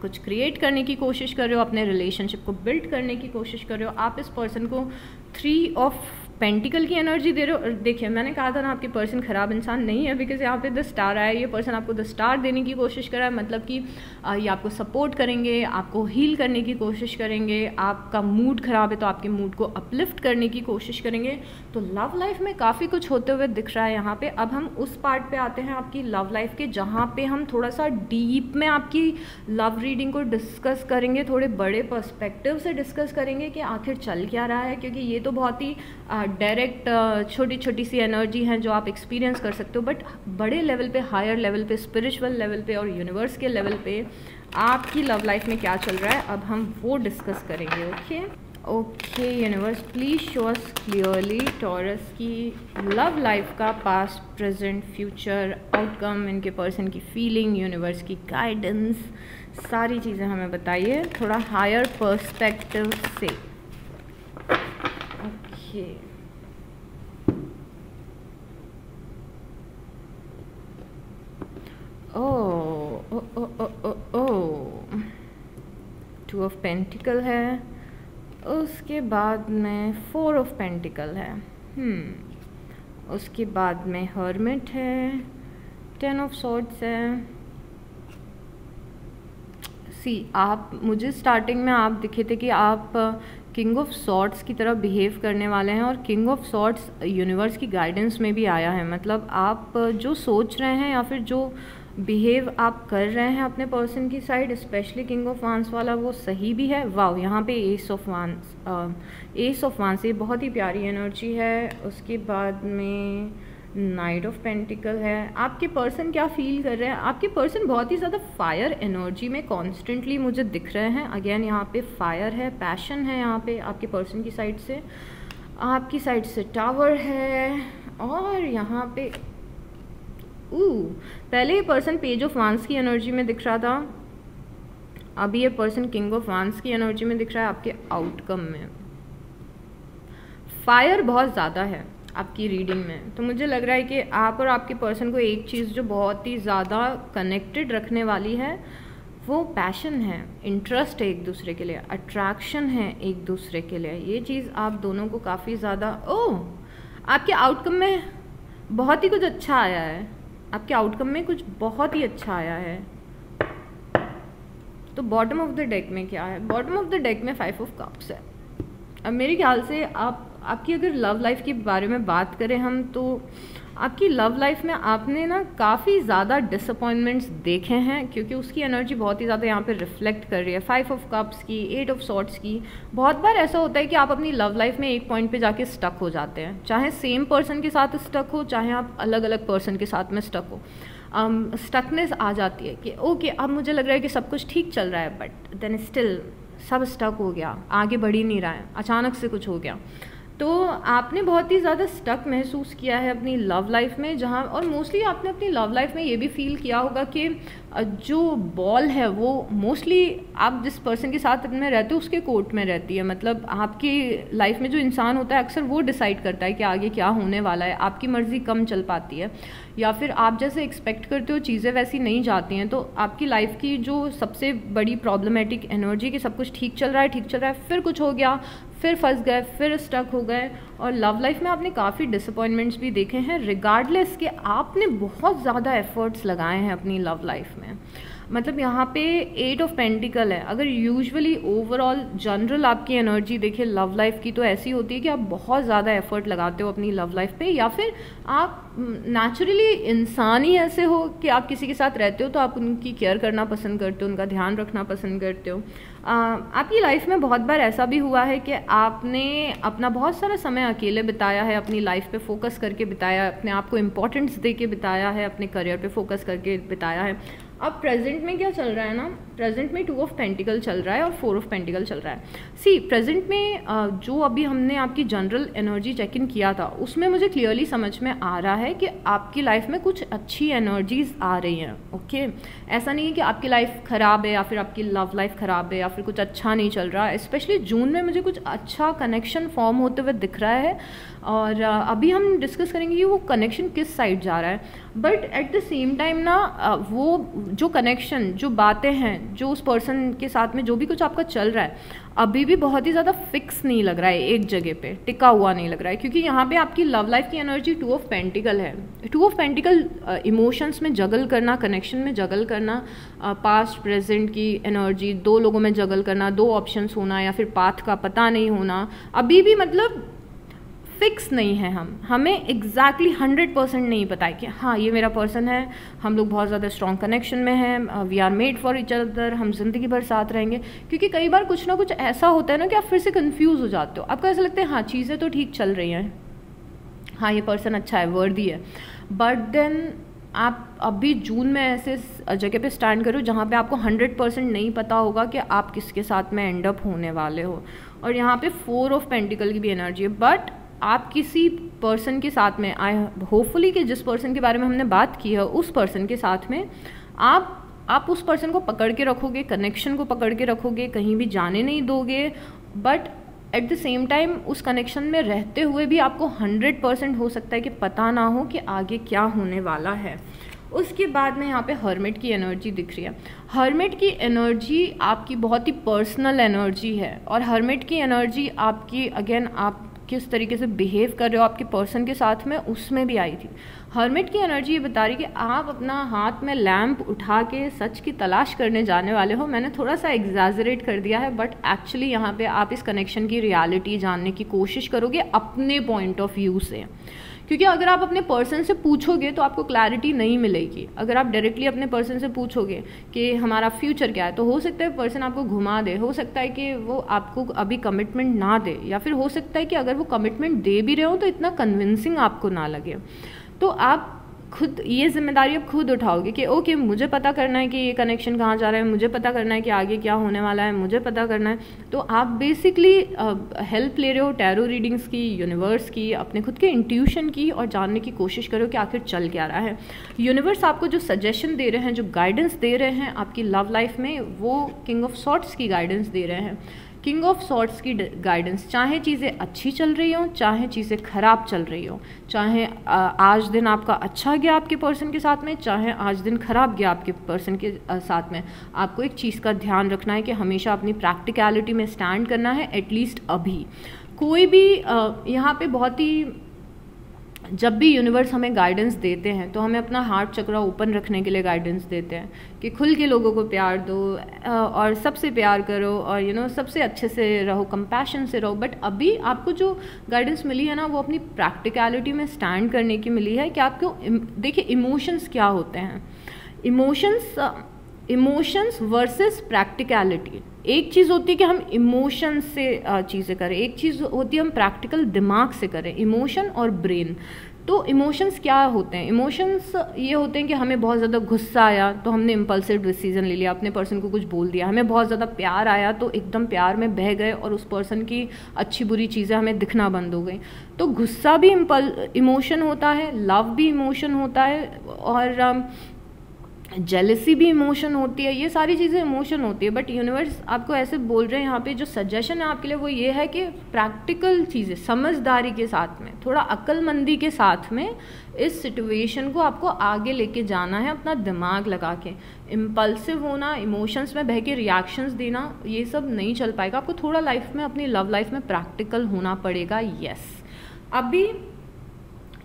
कुछ क्रिएट करने की कोशिश कर रहे हो, अपने रिलेशनशिप को बिल्ड करने की कोशिश कर रहे हो। आप इस पर्सन को 3 ऑफ पेंटिकल की एनर्जी दे रहे हो। और देखिए मैंने कहा था ना आपके पर्सन ख़राब इंसान नहीं है, बिकॉज यहाँ पे द स्टार आया है। ये पर्सन आपको द स्टार देने की कोशिश कर रहा है, मतलब कि ये आपको सपोर्ट करेंगे, आपको हील करने की कोशिश करेंगे। आपका मूड ख़राब है तो आपके मूड को अपलिफ्ट करने की कोशिश करेंगे। तो लव लाइफ में काफ़ी कुछ होते हुए दिख रहा है यहाँ पे। अब हम उस पार्ट पे आते हैं आपकी लव लाइफ के, जहाँ पे हम थोड़ा सा डीप में आपकी लव रीडिंग को डिस्कस करेंगे, थोड़े बड़े पर्सपेक्टिव से डिस्कस करेंगे कि आखिर चल क्या रहा है, क्योंकि ये तो बहुत ही डायरेक्ट छोटी छोटी सी एनर्जी हैं जो आप एक्सपीरियंस कर सकते हो, बट बड़े लेवल पे, हायर लेवल पे, स्पिरिचुअल लेवल पे और यूनिवर्स के लेवल पे आपकी लव लाइफ में क्या चल रहा है, अब हम वो डिस्कस करेंगे। Okay universe please show us clearly taurus की लव लाइफ का पास्ट, प्रेजेंट, फ्यूचर, आउटकम, इनके पर्सन की फीलिंग, यूनिवर्स की गाइडेंस, सारी चीज़ें हमें बताइए थोड़ा हायर पर्सपेक्टिव से। ओके टू ऑफ पेंटिकल है, उसके बाद में 4 ऑफ पेंटिकल है, उसके बाद में हर्मिट है, 10 ऑफ सॉर्ड्स है। आप मुझे स्टार्टिंग में आप दिखे थे कि आप किंग ऑफ सॉर्ड्स की तरह बिहेव करने वाले हैं, और किंग ऑफ सॉर्ड्स यूनिवर्स की गाइडेंस में भी आया है। मतलब आप जो सोच रहे हैं या फिर जो बिहेव आप कर रहे हैं अपने पर्सन की साइड, स्पेशली किंग ऑफ वांस वाला, वो सही भी है। वाओ यहाँ पे एस ऑफ वांस, ये बहुत ही प्यारी एनर्जी है। उसके बाद में नाइट ऑफ पेंटिकल है। आपके पर्सन क्या फील कर रहे हैं, आपके पर्सन बहुत ही ज़्यादा फायर एनर्जी में कॉन्स्टेंटली मुझे दिख रहे हैं। अगेन यहाँ पे फायर है, पैशन है यहाँ पे आपके पर्सन की साइड से, आपकी साइड से टावर है, और यहाँ पे पहले ये पर्सन पेज ऑफ वांस की एनर्जी में दिख रहा था, अभी ये पर्सन किंग ऑफ वांस की एनर्जी में दिख रहा है। आपके आउटकम में फायर बहुत ज़्यादा है आपकी रीडिंग में, तो मुझे लग रहा है कि आप और आपके पर्सन को एक चीज़ जो बहुत ही ज़्यादा कनेक्टेड रखने वाली है वो पैशन है, इंटरेस्ट है एक दूसरे के लिए, अट्रैक्शन है एक दूसरे के लिए। ये चीज़ आप दोनों को काफ़ी ज़्यादा आपके आउटकम में बहुत ही कुछ अच्छा आया है, आपके आउटकम में कुछ बहुत ही अच्छा आया है। तो बॉटम ऑफ द डेक में क्या है, बॉटम ऑफ द डेक में 5 ऑफ कप्स है। अब मेरे ख्याल से आपकी अगर लव लाइफ के बारे में बात करें हम, तो आपकी लव लाइफ में आपने ना काफ़ी ज़्यादा डिसअपॉइंटमेंट्स देखे हैं, क्योंकि उसकी एनर्जी बहुत ही ज़्यादा यहाँ पे रिफ्लेक्ट कर रही है। 5 ऑफ कप्स की, 8 ऑफ सॉर्ट्स की। बहुत बार ऐसा होता है कि आप अपनी लव लाइफ में एक पॉइंट पे जाके स्टक हो जाते हैं, चाहे सेम पर्सन के साथ स्टक हो, चाहे आप अलग अलग पर्सन के साथ में स्टक हो। स्टकनेस आ जाती है कि ओके अब मुझे लग रहा है कि सब कुछ ठीक चल रहा है, बट देन स्टिल सब स्टक हो गया, आगे बढ़ ही नहीं रहा है, अचानक से कुछ हो गया। तो आपने बहुत ही ज़्यादा स्टक महसूस किया है अपनी लव लाइफ में, जहाँ और मोस्टली आपने अपनी लव लाइफ में ये भी फील किया होगा कि जो बॉल है वो मोस्टली आप जिस पर्सन के साथ में रहते हो उसके कोर्ट में रहती है। मतलब आपकी लाइफ में जो इंसान होता है अक्सर वो डिसाइड करता है कि आगे क्या होने वाला है, आपकी मर्ज़ी कम चल पाती है, या फिर आप जैसे एक्सपेक्ट करते हो चीज़ें वैसी नहीं जाती हैं। तो आपकी लाइफ की जो सबसे बड़ी प्रॉब्लमेटिक एनर्जी कि सब कुछ ठीक चल रहा है, फिर कुछ हो गया, फिर फंस गए, फिर स्टक हो गए। और लव लाइफ में आपने काफ़ी डिसअपॉइंटमेंट्स भी देखे हैं, रिगार्डलेस कि आपने बहुत ज़्यादा एफर्ट्स लगाए हैं अपनी लव लाइफ में। मतलब यहाँ पे 8 ऑफ पेंटिकल है। अगर यूजुअली ओवरऑल जनरल आपकी एनर्जी देखिए लव लाइफ की तो ऐसी होती है कि आप बहुत ज़्यादा एफर्ट लगाते हो अपनी लव लाइफ पे, या फिर आप नेचुरली इंसान ही ऐसे हो कि आप किसी के साथ रहते हो तो आप उनकी केयर करना पसंद करते हो, उनका ध्यान रखना पसंद करते हो। आपकी लाइफ में बहुत बार ऐसा भी हुआ है कि आपने अपना बहुत सारा समय अकेले बिताया है, अपनी लाइफ पे फोकस करके बिताया, अपने आप को इम्पोर्टेंस दे के बिताया है, अपने करियर पे फोकस करके बिताया है। अब प्रेजेंट में क्या चल रहा है ना, प्रेजेंट में 2 ऑफ पेंटिकल चल रहा है और 4 ऑफ पेंटिकल चल रहा है। सी प्रेजेंट में जो अभी हमने आपकी जनरल एनर्जी चेक इन किया था उसमें मुझे क्लियरली समझ में आ रहा है कि आपकी लाइफ में कुछ अच्छी एनर्जीज आ रही हैं। ओके, ऐसा नहीं है कि आपकी लाइफ ख़राब है या फिर आपकी लव लाइफ ख़राब है या फिर कुछ अच्छा नहीं चल रहा है। स्पेशली जून में मुझे कुछ अच्छा कनेक्शन फॉर्म होते हुए दिख रहा है, और अभी हम डिस्कस करेंगे कि वो कनेक्शन किस साइड जा रहा है। But at the same time ना वो जो कनेक्शन, जो बातें हैं, जो उस पर्सन के साथ में जो भी कुछ आपका चल रहा है अभी भी बहुत ही ज़्यादा फिक्स नहीं लग रहा है, एक जगह पे टिका हुआ नहीं लग रहा है, क्योंकि यहाँ पे आपकी लव लाइफ की एनर्जी 2 ऑफ पेंटिकल है। 2 ऑफ पेंटिकल इमोशंस में जगल करना, कनेक्शन में जगल करना, पास्ट प्रेजेंट की एनर्जी 2 लोगों में जगल करना, 2 ऑप्शंस होना या फिर पाथ का पता नहीं होना, अभी भी मतलब फिक्स नहीं है। हमें एग्जैक्टली 100% नहीं पता है कि हाँ ये मेरा पर्सन है, हम लोग बहुत ज़्यादा स्ट्रॉन्ग कनेक्शन में हैं, we are made for each other, हम ज़िंदगी भर साथ रहेंगे। क्योंकि कई बार कुछ ना कुछ ऐसा होता है ना कि आप फिर से कंफ्यूज हो जाते हो, आपको ऐसा लगता है हाँ चीज़ें तो ठीक चल रही हैं, हाँ ये पर्सन अच्छा है, वर्दी है, बट देन आप अभी जून में ऐसे जगह पे स्टैंड करो जहाँ पे आपको 100% नहीं पता होगा कि आप किसके साथ में एंड अप होने वाले हो। और यहाँ पे 4 ऑफ पेंटिकल की भी एनर्जी है, बट आप किसी पर्सन के साथ में होपफुली कि जिस पर्सन के बारे में हमने बात की है उस पर्सन के साथ में आप उस पर्सन को पकड़ के रखोगे, कनेक्शन को पकड़ के रखोगे, कहीं भी जाने नहीं दोगे। But at the same time उस कनेक्शन में रहते हुए भी आपको 100% हो सकता है कि पता ना हो कि आगे क्या होने वाला है। उसके बाद में यहाँ पे हर्मिट की एनर्जी दिख रही है। हर्मिट की एनर्जी आपकी बहुत ही पर्सनल एनर्जी है, और हर्मिट की एनर्जी आपकी अगेन आप किस तरीके से बिहेव कर रहे हो आपके पर्सन के साथ में उसमें भी आई थी। हर्मिट की एनर्जी ये बता रही कि आप अपना हाथ में लैंप उठा के सच की तलाश करने जाने वाले हो। मैंने थोड़ा सा एग्जैजरेट कर दिया है, बट एक्चुअली यहाँ पे आप इस कनेक्शन की रियलिटी जानने की कोशिश करोगे अपने पॉइंट ऑफ व्यू से, क्योंकि अगर आप अपने पर्सन से पूछोगे तो आपको क्लैरिटी नहीं मिलेगी। अगर आप डायरेक्टली अपने पर्सन से पूछोगे कि हमारा फ्यूचर क्या है, तो हो सकता है पर्सन आपको घुमा दे, हो सकता है कि वो आपको अभी कमिटमेंट ना दे, या फिर हो सकता है कि अगर वो कमिटमेंट दे भी रहे हो तो इतना कन्विंसिंग आपको ना लगे। तो आप खुद ये जिम्मेदारी आप खुद उठाओगे कि ओके मुझे पता करना है कि ये कनेक्शन कहाँ जा रहा है, मुझे पता करना है कि आगे क्या होने वाला है, मुझे पता करना है। तो आप बेसिकली हेल्प ले रहे हो टैरो रीडिंग्स की, यूनिवर्स की, अपने खुद के इंट्यूशन की, और जानने की कोशिश करो कि आखिर चल क्या रहा है। यूनिवर्स आपको जो सजेशन दे रहे हैं, जो गाइडेंस दे रहे हैं आपकी लव लाइफ में, वो किंग ऑफ सॉर्ट्स की गाइडेंस दे रहे हैं। किंग ऑफ सॉर्ट्स की गाइडेंस, चाहे चीज़ें अच्छी चल रही हो, चाहे चीज़ें ख़राब चल रही हो, चाहे आज दिन आपका अच्छा गया आपके पर्सन के साथ में, चाहे आज दिन ख़राब गया आपके पर्सन के साथ में, आपको एक चीज़ का ध्यान रखना है कि हमेशा अपनी प्रैक्टिकलिटी में स्टैंड करना है। एटलीस्ट अभी कोई भी यहाँ पे बहुत ही जब भी यूनिवर्स हमें गाइडेंस देते हैं तो हमें अपना हार्ट चक्रा ओपन रखने के लिए गाइडेंस देते हैं कि खुल के लोगों को प्यार दो और सबसे प्यार करो और सबसे अच्छे से रहो, कंपैशन से रहो। बट अभी आपको जो गाइडेंस मिली है ना, वो अपनी प्रैक्टिकलिटी में स्टैंड करने की मिली है कि आपको देखिए इमोशंस क्या होते हैं। Emotions versus practicality. एक चीज़ होती है कि हम इमोशन से चीज़ें करें, एक चीज़ होती है हम प्रैक्टिकल दिमाग से करें, इमोशन और ब्रेन। तो इमोशंस क्या होते हैं? इमोशंस ये होते हैं कि हमें बहुत ज़्यादा गुस्सा आया तो हमने इम्पल्सिव डिसीजन ले लिया, अपने पर्सन को कुछ बोल दिया। हमें बहुत ज़्यादा प्यार आया तो एकदम प्यार में बह गए और उस पर्सन की अच्छी बुरी चीज़ें हमें दिखना बंद हो गई। तो गुस्सा भी इमोशन होता है, लव भी इमोशन होता है, और जेलसी भी इमोशन होती है। ये सारी चीज़ें इमोशन होती है। बट यूनिवर्स आपको ऐसे बोल रहे हैं यहाँ पे, जो सजेशन है आपके लिए वो ये है कि प्रैक्टिकल चीज़ें समझदारी के साथ में, थोड़ा अक्लमंदी के साथ में इस सिचुएशन को आपको आगे लेके जाना है, अपना दिमाग लगा के। इम्पल्सिव होना, इमोशंस में बह के रिएक्शंस देना, ये सब नहीं चल पाएगा। आपको थोड़ा लाइफ में, अपनी लव लाइफ में प्रैक्टिकल होना पड़ेगा। यस। अभी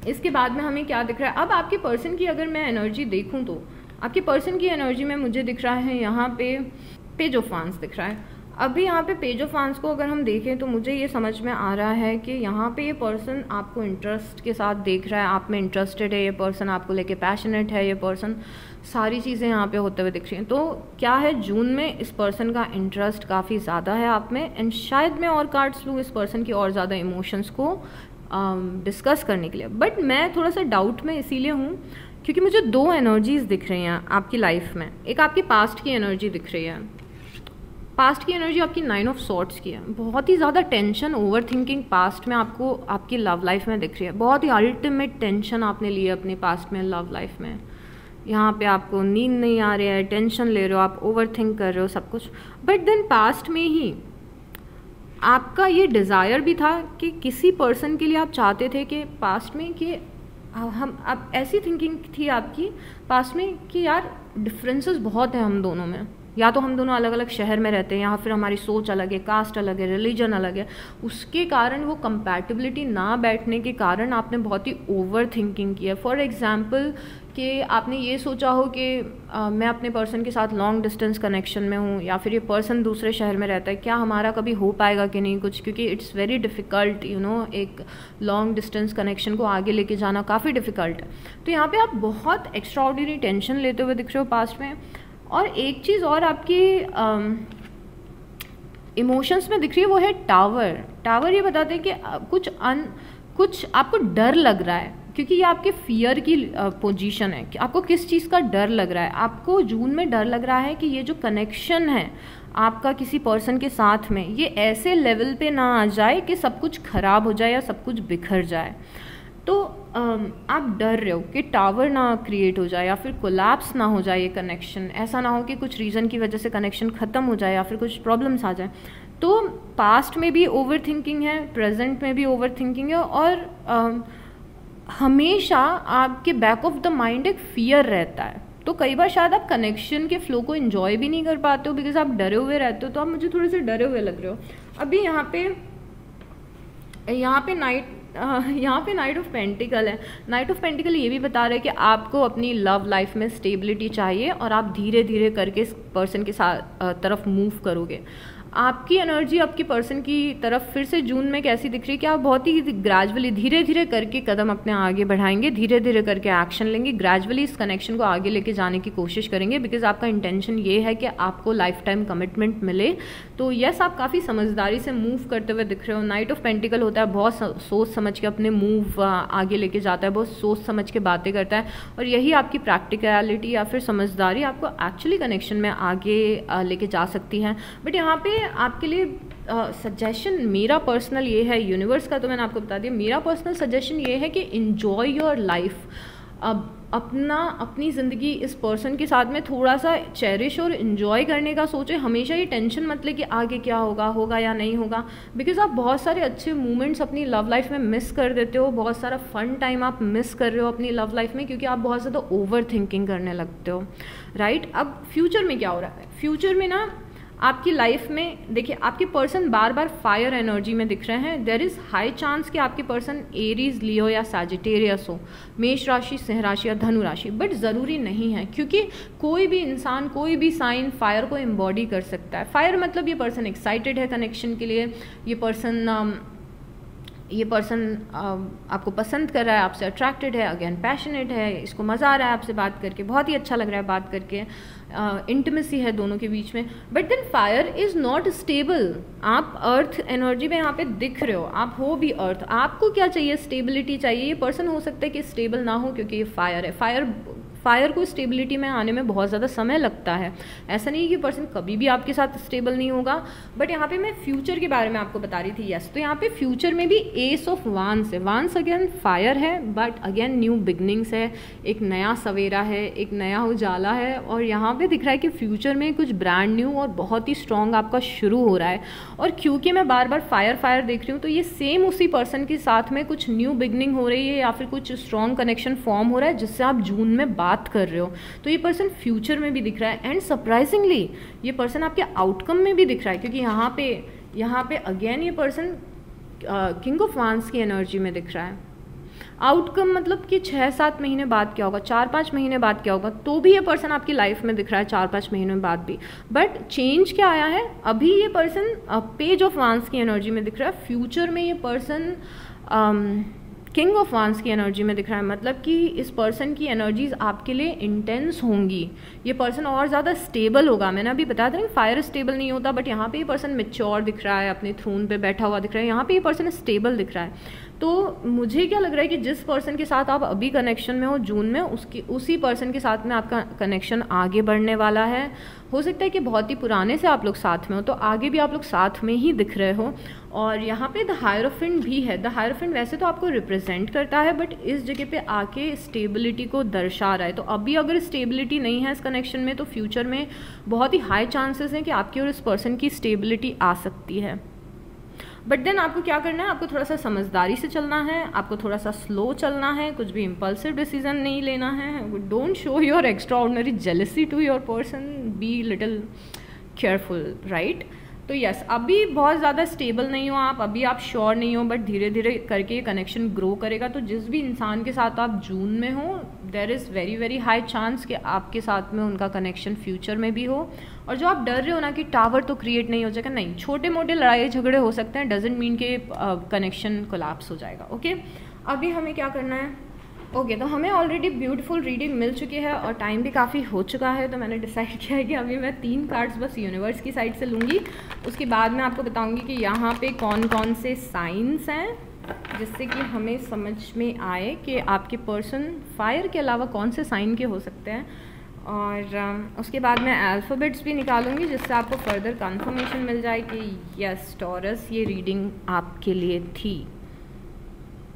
इसके बाद में हमें क्या दिख रहा है? अब आपके पर्सन की अगर मैं एनर्जी देखूँ तो आपके पर्सन की एनर्जी में मुझे दिख रहा है यहाँ पे पेज ऑफ वांड्स दिख रहा है। अभी यहाँ पे पेज ऑफ वांड्स को अगर हम देखें तो मुझे ये समझ में आ रहा है कि यहाँ पे ये पर्सन आपको इंटरेस्ट के साथ देख रहा है, आप में इंटरेस्टेड है ये पर्सन, आपको लेके पैशनेट है ये पर्सन, सारी चीज़ें यहाँ पे होते हुए दिख रही हैं। तो क्या है, जून में इस पर्सन का इंटरेस्ट काफ़ी ज़्यादा है आप में, एंड शायद मैं और कार्ड्स लूँ इस पर्सन की और ज़्यादा इमोशंस को डिस्कस करने के लिए। बट मैं थोड़ा सा डाउट में इसीलिए हूँ क्योंकि मुझे दो एनर्जीज दिख रही हैं आपकी लाइफ में। एक आपकी पास्ट की एनर्जी दिख रही है। पास्ट की एनर्जी आपकी 9 ऑफ सॉर्ड्स की है। बहुत ही ज़्यादा टेंशन, ओवर थिंकिंग पास्ट में आपको आपकी लव लाइफ में दिख रही है। बहुत ही अल्टीमेट टेंशन आपने ली है अपने पास्ट में लव लाइफ में। यहाँ पे आपको नींद नहीं आ रही है, टेंशन ले रहे हो, आप ओवर थिंक कर रहे हो सब कुछ। बट देन पास्ट में ही आपका ये डिज़ायर भी था कि किसी पर्सन के लिए आप चाहते थे कि पास्ट में कि आप ऐसी थिंकिंग थी आपकी पास में कि यार डिफरेंसेस बहुत हैं हम दोनों में, या तो हम दोनों अलग अलग शहर में रहते हैं, या फिर हमारी सोच अलग है, कास्ट अलग है, रिलीजन अलग है। उसके कारण वो कंपैटिबिलिटी ना बैठने के कारण आपने बहुत ही ओवर थिंकिंग की है। फॉर एग्जांपल कि आपने ये सोचा हो कि मैं अपने पर्सन के साथ लॉन्ग डिस्टेंस कनेक्शन में हूँ, या फिर ये पर्सन दूसरे शहर में रहता है, क्या हमारा कभी हो पाएगा कि नहीं कुछ, क्योंकि इट्स वेरी डिफ़िकल्ट एक लॉन्ग डिस्टेंस कनेक्शन को आगे लेके जाना काफ़ी डिफ़िकल्ट है। तो यहाँ पे आप बहुत एक्स्ट्राऑर्डिनरी टेंशन लेते हुए दिख रहे हो पास्ट में। और एक चीज़ और आपकी इमोशंस में दिख रही है, वो है टावर। टावर ये बताते हैं कि कुछ आपको डर लग रहा है, क्योंकि ये आपके फियर की पोजीशन है कि आपको किस चीज़ का डर लग रहा है। आपको जून में डर लग रहा है कि ये जो कनेक्शन है आपका किसी पर्सन के साथ में, ये ऐसे लेवल पे ना आ जाए कि सब कुछ ख़राब हो जाए या सब कुछ बिखर जाए। तो आप डर रहे हो कि टावर ना क्रिएट हो जाए या फिर कोलैप्स ना हो जाए ये कनेक्शन। ऐसा ना हो कि कुछ रीज़न की वजह से कनेक्शन ख़त्म हो जाए या फिर कुछ प्रॉब्लम्स आ जाए। तो पास्ट में भी ओवर थिंकिंग है, प्रेजेंट में भी ओवर थिंकिंग है, और हमेशा आपके बैक ऑफ द माइंड एक फियर रहता है। तो कई बार शायद आप कनेक्शन के फ्लो को एंजॉय भी नहीं कर पाते हो बिकॉज आप डरे हुए रहते हो। तो आप मुझे थोड़े से डरे हुए लग रहे हो। अभी यहाँ पे नाइट ऑफ पेंटिकल है। नाइट ऑफ पेंटिकल ये भी बता रहा है कि आपको अपनी लव लाइफ में स्टेबिलिटी चाहिए और आप धीरे धीरे करके इस पर्सन के साथ तरफ मूव करोगे। आपकी एनर्जी आपके पर्सन की तरफ फिर से जून में कैसी दिख रही है कि आप बहुत ही ग्रेजुअली धीरे धीरे करके कदम अपने आगे बढ़ाएंगे, धीरे धीरे करके एक्शन लेंगे, ग्रेजुअली इस कनेक्शन को आगे लेके जाने की कोशिश करेंगे बिकॉज आपका इंटेंशन ये है कि आपको लाइफ टाइम कमिटमेंट मिले। तो यस, आप काफ़ी समझदारी से मूव करते हुए दिख रहे हो। नाइट ऑफ पेंटिकल होता है बहुत सोच समझ के अपने मूव आगे लेके जाता है, बहुत सोच समझ के बातें करता है, और यही आपकी प्रैक्टिकलिटी या फिर समझदारी आपको एक्चुअली कनेक्शन में आगे लेके जा सकती है। बट यहाँ पे आपके लिए सजेशन मेरा पर्सनल ये है, यूनिवर्स का तो मैंने आपको बता दिया, मेरा पर्सनल सजेशन ये है कि इन्जॉय योर लाइफ। अब अपनी ज़िंदगी इस पर्सन के साथ में थोड़ा सा चेरिश और इन्जॉय करने का सोचे। हमेशा ये टेंशन मत ले कि आगे क्या होगा या नहीं होगा, बिकॉज आप बहुत सारे अच्छे मोमेंट्स अपनी लव लाइफ में मिस कर देते हो, बहुत सारा फन टाइम आप मिस कर रहे हो अपनी लव लाइफ में क्योंकि आप बहुत ज़्यादा ओवर थिंकिंग करने लगते हो, राइट। अब फ्यूचर में क्या हो रहा है, फ्यूचर में ना आपकी लाइफ में देखिए आपके पर्सन बार बार फायर एनर्जी में दिख रहे हैं। देयर इज़ हाई चांस कि आपके पर्सन एरीज, लियो या सैजिटेरियस हो, मेष राशि, सिंह राशि या धनु राशि, बट ज़रूरी नहीं है, क्योंकि कोई भी इंसान, कोई भी साइन फायर को एम्बॉडी कर सकता है। फायर मतलब ये पर्सन एक्साइटेड है कनेक्शन के लिए, ये पर्सन आपको पसंद कर रहा है, आपसे अट्रैक्टेड है, अगेन पैशनेट है, इसको मज़ा आ रहा है आपसे बात करके, बहुत ही अच्छा लग रहा है बात करके, इंटीमेसी है दोनों के बीच में। But then fire is not stable. आप अर्थ एनर्जी में यहाँ पे दिख रहे हो, आप हो भी अर्थ, आपको क्या चाहिए? स्टेबिलिटी चाहिए। ये पर्सन हो सकता है कि स्टेबल ना हो, क्योंकि ये फायर है। फायर को स्टेबिलिटी में आने में बहुत ज़्यादा समय लगता है। ऐसा नहीं है कि पर्सन कभी भी आपके साथ स्टेबल नहीं होगा। बट यहाँ पे मैं फ्यूचर के बारे में आपको बता रही थी। यस, तो यहाँ पे फ्यूचर में भी एस ऑफ वांस है। वांस अगेन फायर है, बट अगेन न्यू बिगनिंग्स है, एक नया सवेरा है, एक नया उजाला है। और यहाँ पे दिख रहा है कि फ्यूचर में कुछ ब्रांड न्यू और बहुत ही स्ट्रॉन्ग आपका शुरू हो रहा है। और क्योंकि मैं बार बार फायर देख रही हूँ, तो ये सेम उसी पर्सन के साथ में कुछ न्यू बिगनिंग हो रही है या फिर कुछ स्ट्रॉन्ग कनेक्शन फॉर्म हो रहा है, जिससे आप जून में बात कर रहे हो। तो ये पर्सन फ्यूचर में भी दिख रहा है। एंड सरप्राइजिंगली ये पर्सन आपके आउटकम में भी दिख रहा है, क्योंकि यहाँ पे अगेन ये पर्सन किंग ऑफ वांस की एनर्जी में दिख रहा है। आउटकम मतलब कि 6-7 महीने बाद क्या होगा, 4-5 महीने बाद क्या होगा, तो भी ये पर्सन आपकी लाइफ में दिख रहा है 4-5 महीने बाद भी। बट चेंज क्या आया है, अभी ये पर्सन पेज ऑफ वांस की एनर्जी में दिख रहा है। फ्यूचर में ये पर्सन किंग ऑफ वांस की एनर्जी में दिख रहा है। मतलब कि इस पर्सन की एनर्जीज आपके लिए इंटेंस होंगी। ये पर्सन और ज़्यादा स्टेबल होगा। मैंने अभी बताया था ना, फायर स्टेबल नहीं होता, बट यहाँ पे ये पर्सन मैच्योर दिख रहा है, अपने थ्रोन पे बैठा हुआ दिख रहा है। यहाँ पे ये पर्सन स्टेबल दिख रहा है। तो मुझे क्या लग रहा है कि जिस पर्सन के साथ आप अभी कनेक्शन में हो जून में, उसी पर्सन के साथ में आपका कनेक्शन आगे बढ़ने वाला है। हो सकता है कि बहुत ही पुराने से आप लोग साथ में हो, तो आगे भी आप लोग साथ में ही दिख रहे हो। और यहाँ पे द हायरोफेंट भी है। द हायरोफेंट वैसे तो आपको रिप्रेजेंट करता है, बट इस जगह पे आके स्टेबिलिटी को दर्शा रहा है। तो अभी अगर स्टेबिलिटी नहीं है इस कनेक्शन में, तो फ्यूचर में बहुत ही हाई चांसेस हैं कि आपकी और इस पर्सन की स्टेबिलिटी आ सकती है। बट देन आपको क्या करना है, आपको थोड़ा सा समझदारी से चलना है, आपको थोड़ा सा स्लो चलना है, कुछ भी इम्पल्सिव डिसीजन नहीं लेना है। Don't show your extraordinary jealousy to your person, be little careful, right. तो यस, अभी बहुत ज़्यादा स्टेबल नहीं हो आप, अभी आप श्योर नहीं हो, बट धीरे धीरे करके ये कनेक्शन ग्रो करेगा। तो जिस भी इंसान के साथ आप जून में हो, there is very very high chance कि आपके साथ में उनका कनेक्शन फ्यूचर में भी हो। और जो आप डर रहे हो ना कि टावर तो क्रिएट नहीं हो जाएगा, नहीं, छोटे मोटे लड़ाई झगड़े हो सकते हैं, डजेंट मीन के कनेक्शन कोलैप्स हो जाएगा। ओके, अभी हमें क्या करना है, ओके, तो हमें ऑलरेडी ब्यूटीफुल रीडिंग मिल चुकी है और टाइम भी काफ़ी हो चुका है। तो मैंने डिसाइड किया है कि अभी मैं 3 कार्ड्स बस यूनिवर्स की साइड से लूँगी। उसके बाद मैं आपको बताऊँगी कि यहाँ पे कौन कौन से साइंस हैं, जिससे कि हमें समझ में आए कि आपके पर्सन फायर के अलावा कौन से साइन के हो सकते हैं। और उसके बाद मैं अल्फ़ाबेट्स भी निकालूंगी, जिससे आपको फर्दर कंफर्मेशन मिल जाए कि यस टॉरस, ये रीडिंग आपके लिए थी।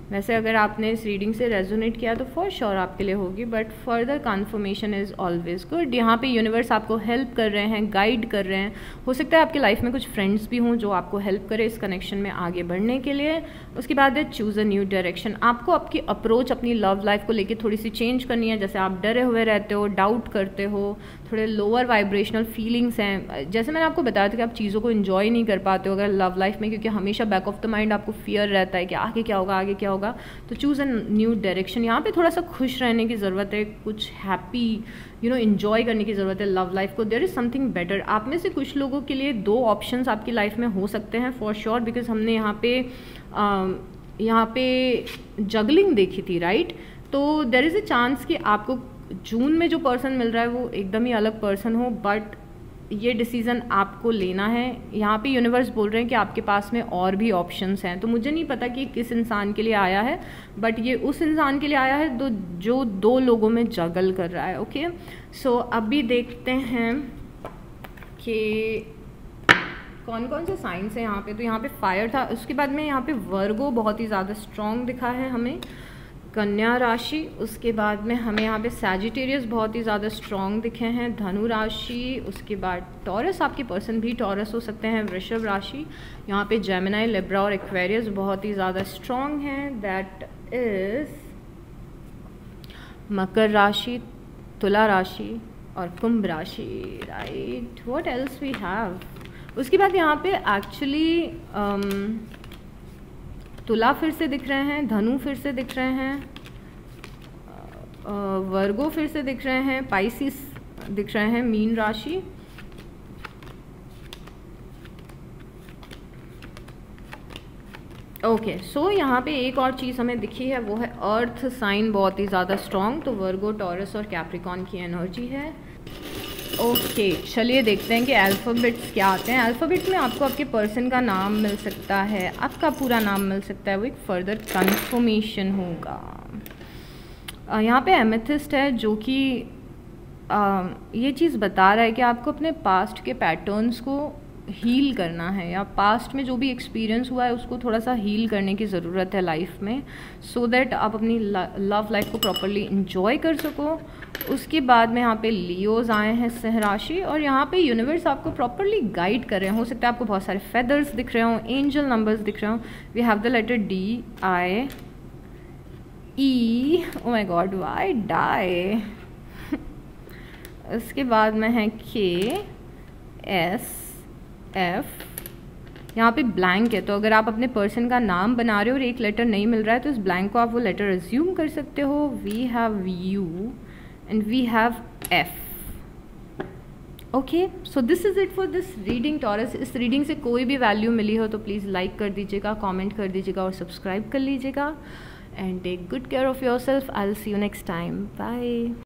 वैसे अगर आपने इस रीडिंग से रेजोनेट किया तो फॉर श्योर आपके लिए होगी, but further confirmation is always good. यहाँ पे यूनिवर्स आपको हेल्प कर रहे हैं, गाइड कर रहे हैं। हो सकता है आपकी लाइफ में कुछ फ्रेंड्स भी हों जो आपको हेल्प करे इस कनेक्शन में आगे बढ़ने के लिए। उसके बाद है चूज़ अ न्यू डायरेक्शन। आपको आपकी अप्रोच अपनी लव लाइफ को लेकर थोड़ी सी चेंज करनी है। जैसे आप डरे हुए रहते हो, डाउट करते हो, थोड़े लोअर वाइब्रेशनल फीलिंग्स हैं। जैसे मैंने आपको बताया था कि आप चीज़ों को इन्जॉय नहीं कर पाते हो अगर लव लाइफ में, क्योंकि हमेशा बैक ऑफ द माइंड आपको फियर रहता है कि आगे क्या होगा, आगे क्या होगा। तो चूज़ अ न्यू डायरेक्शन। यहाँ पे थोड़ा सा खुश रहने की ज़रूरत है, कुछ हैप्पी इन्जॉय करने की ज़रूरत है लव लाइफ को। There is something better. आप में से कुछ लोगों के लिए 2 ऑप्शंस आपकी लाइफ में हो सकते हैं फॉर श्योर, बिकॉज हमने यहाँ पे जगलिंग देखी थी, राइट। तो देयर इज़ अ चांस कि आपको जून में जो पर्सन मिल रहा है वो एकदम ही अलग पर्सन हो, बट ये डिसीज़न आपको लेना है। यहाँ पे यूनिवर्स बोल रहे हैं कि आपके पास में और भी ऑप्शंस हैं। तो मुझे नहीं पता कि किस इंसान के लिए आया है, बट ये उस इंसान के लिए आया है जो 2 लोगों में जगल कर रहा है। ओके, सो अभी देखते हैं कि कौन कौन से साइंस हैं यहाँ पे। तो यहाँ पे फायर था, उसके बाद में यहाँ पे वर्गो बहुत ही ज़्यादा स्ट्रॉन्ग दिखा है हमें, कन्या राशि। उसके बाद में हमें यहाँ पे सैजिटेरियस बहुत ही ज़्यादा स्ट्रॉन्ग दिखे हैं, धनु राशि। उसके बाद टॉरस, आपके पर्सन भी टॉरस हो सकते हैं, वृषभ राशि। यहाँ पे जेमिनाई, लिब्रा और एक्वेरियस बहुत ही ज़्यादा स्ट्रॉन्ग हैं, दैट इज़ मकर राशि, तुला राशि, और कुंभ राशि, right. What else we have? उसके बाद यहाँ पे एक्चुअली तुला फिर से दिख रहे हैं, धनु फिर से दिख रहे हैं, वर्गो फिर से दिख रहे हैं, पाइसिस दिख रहे हैं, मीन राशि, ओके। सो यहाँ पे एक और चीज़ हमें दिखी है, वो है अर्थ साइन बहुत ही ज़्यादा स्ट्रॉन्ग, तो वर्गो, टॉरस और कैप्रिकॉन की एनर्जी है। ओके, चलिए देखते हैं कि अल्फ़ाबेट्स क्या आते हैं। अल्फ़ाबेट में आपको आपके पर्सन का नाम मिल सकता है, आपका पूरा नाम मिल सकता है, वो एक फर्दर कंफर्मेशन होगा। यहाँ पे एमेथिस्ट है जो कि ये चीज़ बता रहा है कि आपको अपने पास्ट के पैटर्न्स को हील करना है, या पास्ट में जो भी एक्सपीरियंस हुआ है उसको थोड़ा सा हील करने की ज़रूरत है लाइफ में, सो दैट आप अपनी लव लाइफ को प्रॉपरली इंजॉय कर सको। उसके बाद में यहाँ पे लियोज आए हैं, सिंह राशि, और यहाँ पे यूनिवर्स आपको प्रॉपरली गाइड कर रहे हैं। हो सकता है आपको बहुत सारे फेदर्स दिख रहे हों, एंजल नंबर्स दिख रहे हों। We have the letter D, I, E, O my god Y die. उसके बाद में है के, एस, एफ, यहाँ पे ब्लैंक है, तो अगर आप अपने पर्सन का नाम बना रहे हो और एक लेटर नहीं मिल रहा है तो इस ब्लैंक को आप वो लेटर अज्यूम कर सकते हो। We have U and we have F. Okay, so this is it for this reading Taurus. इस रीडिंग से कोई भी वैल्यू मिली हो तो प्लीज़ लाइक कर दीजिएगा, कमेंट कर दीजिएगा और सब्सक्राइब कर लीजिएगा। And take good care of yourself. I will see you next time. Bye.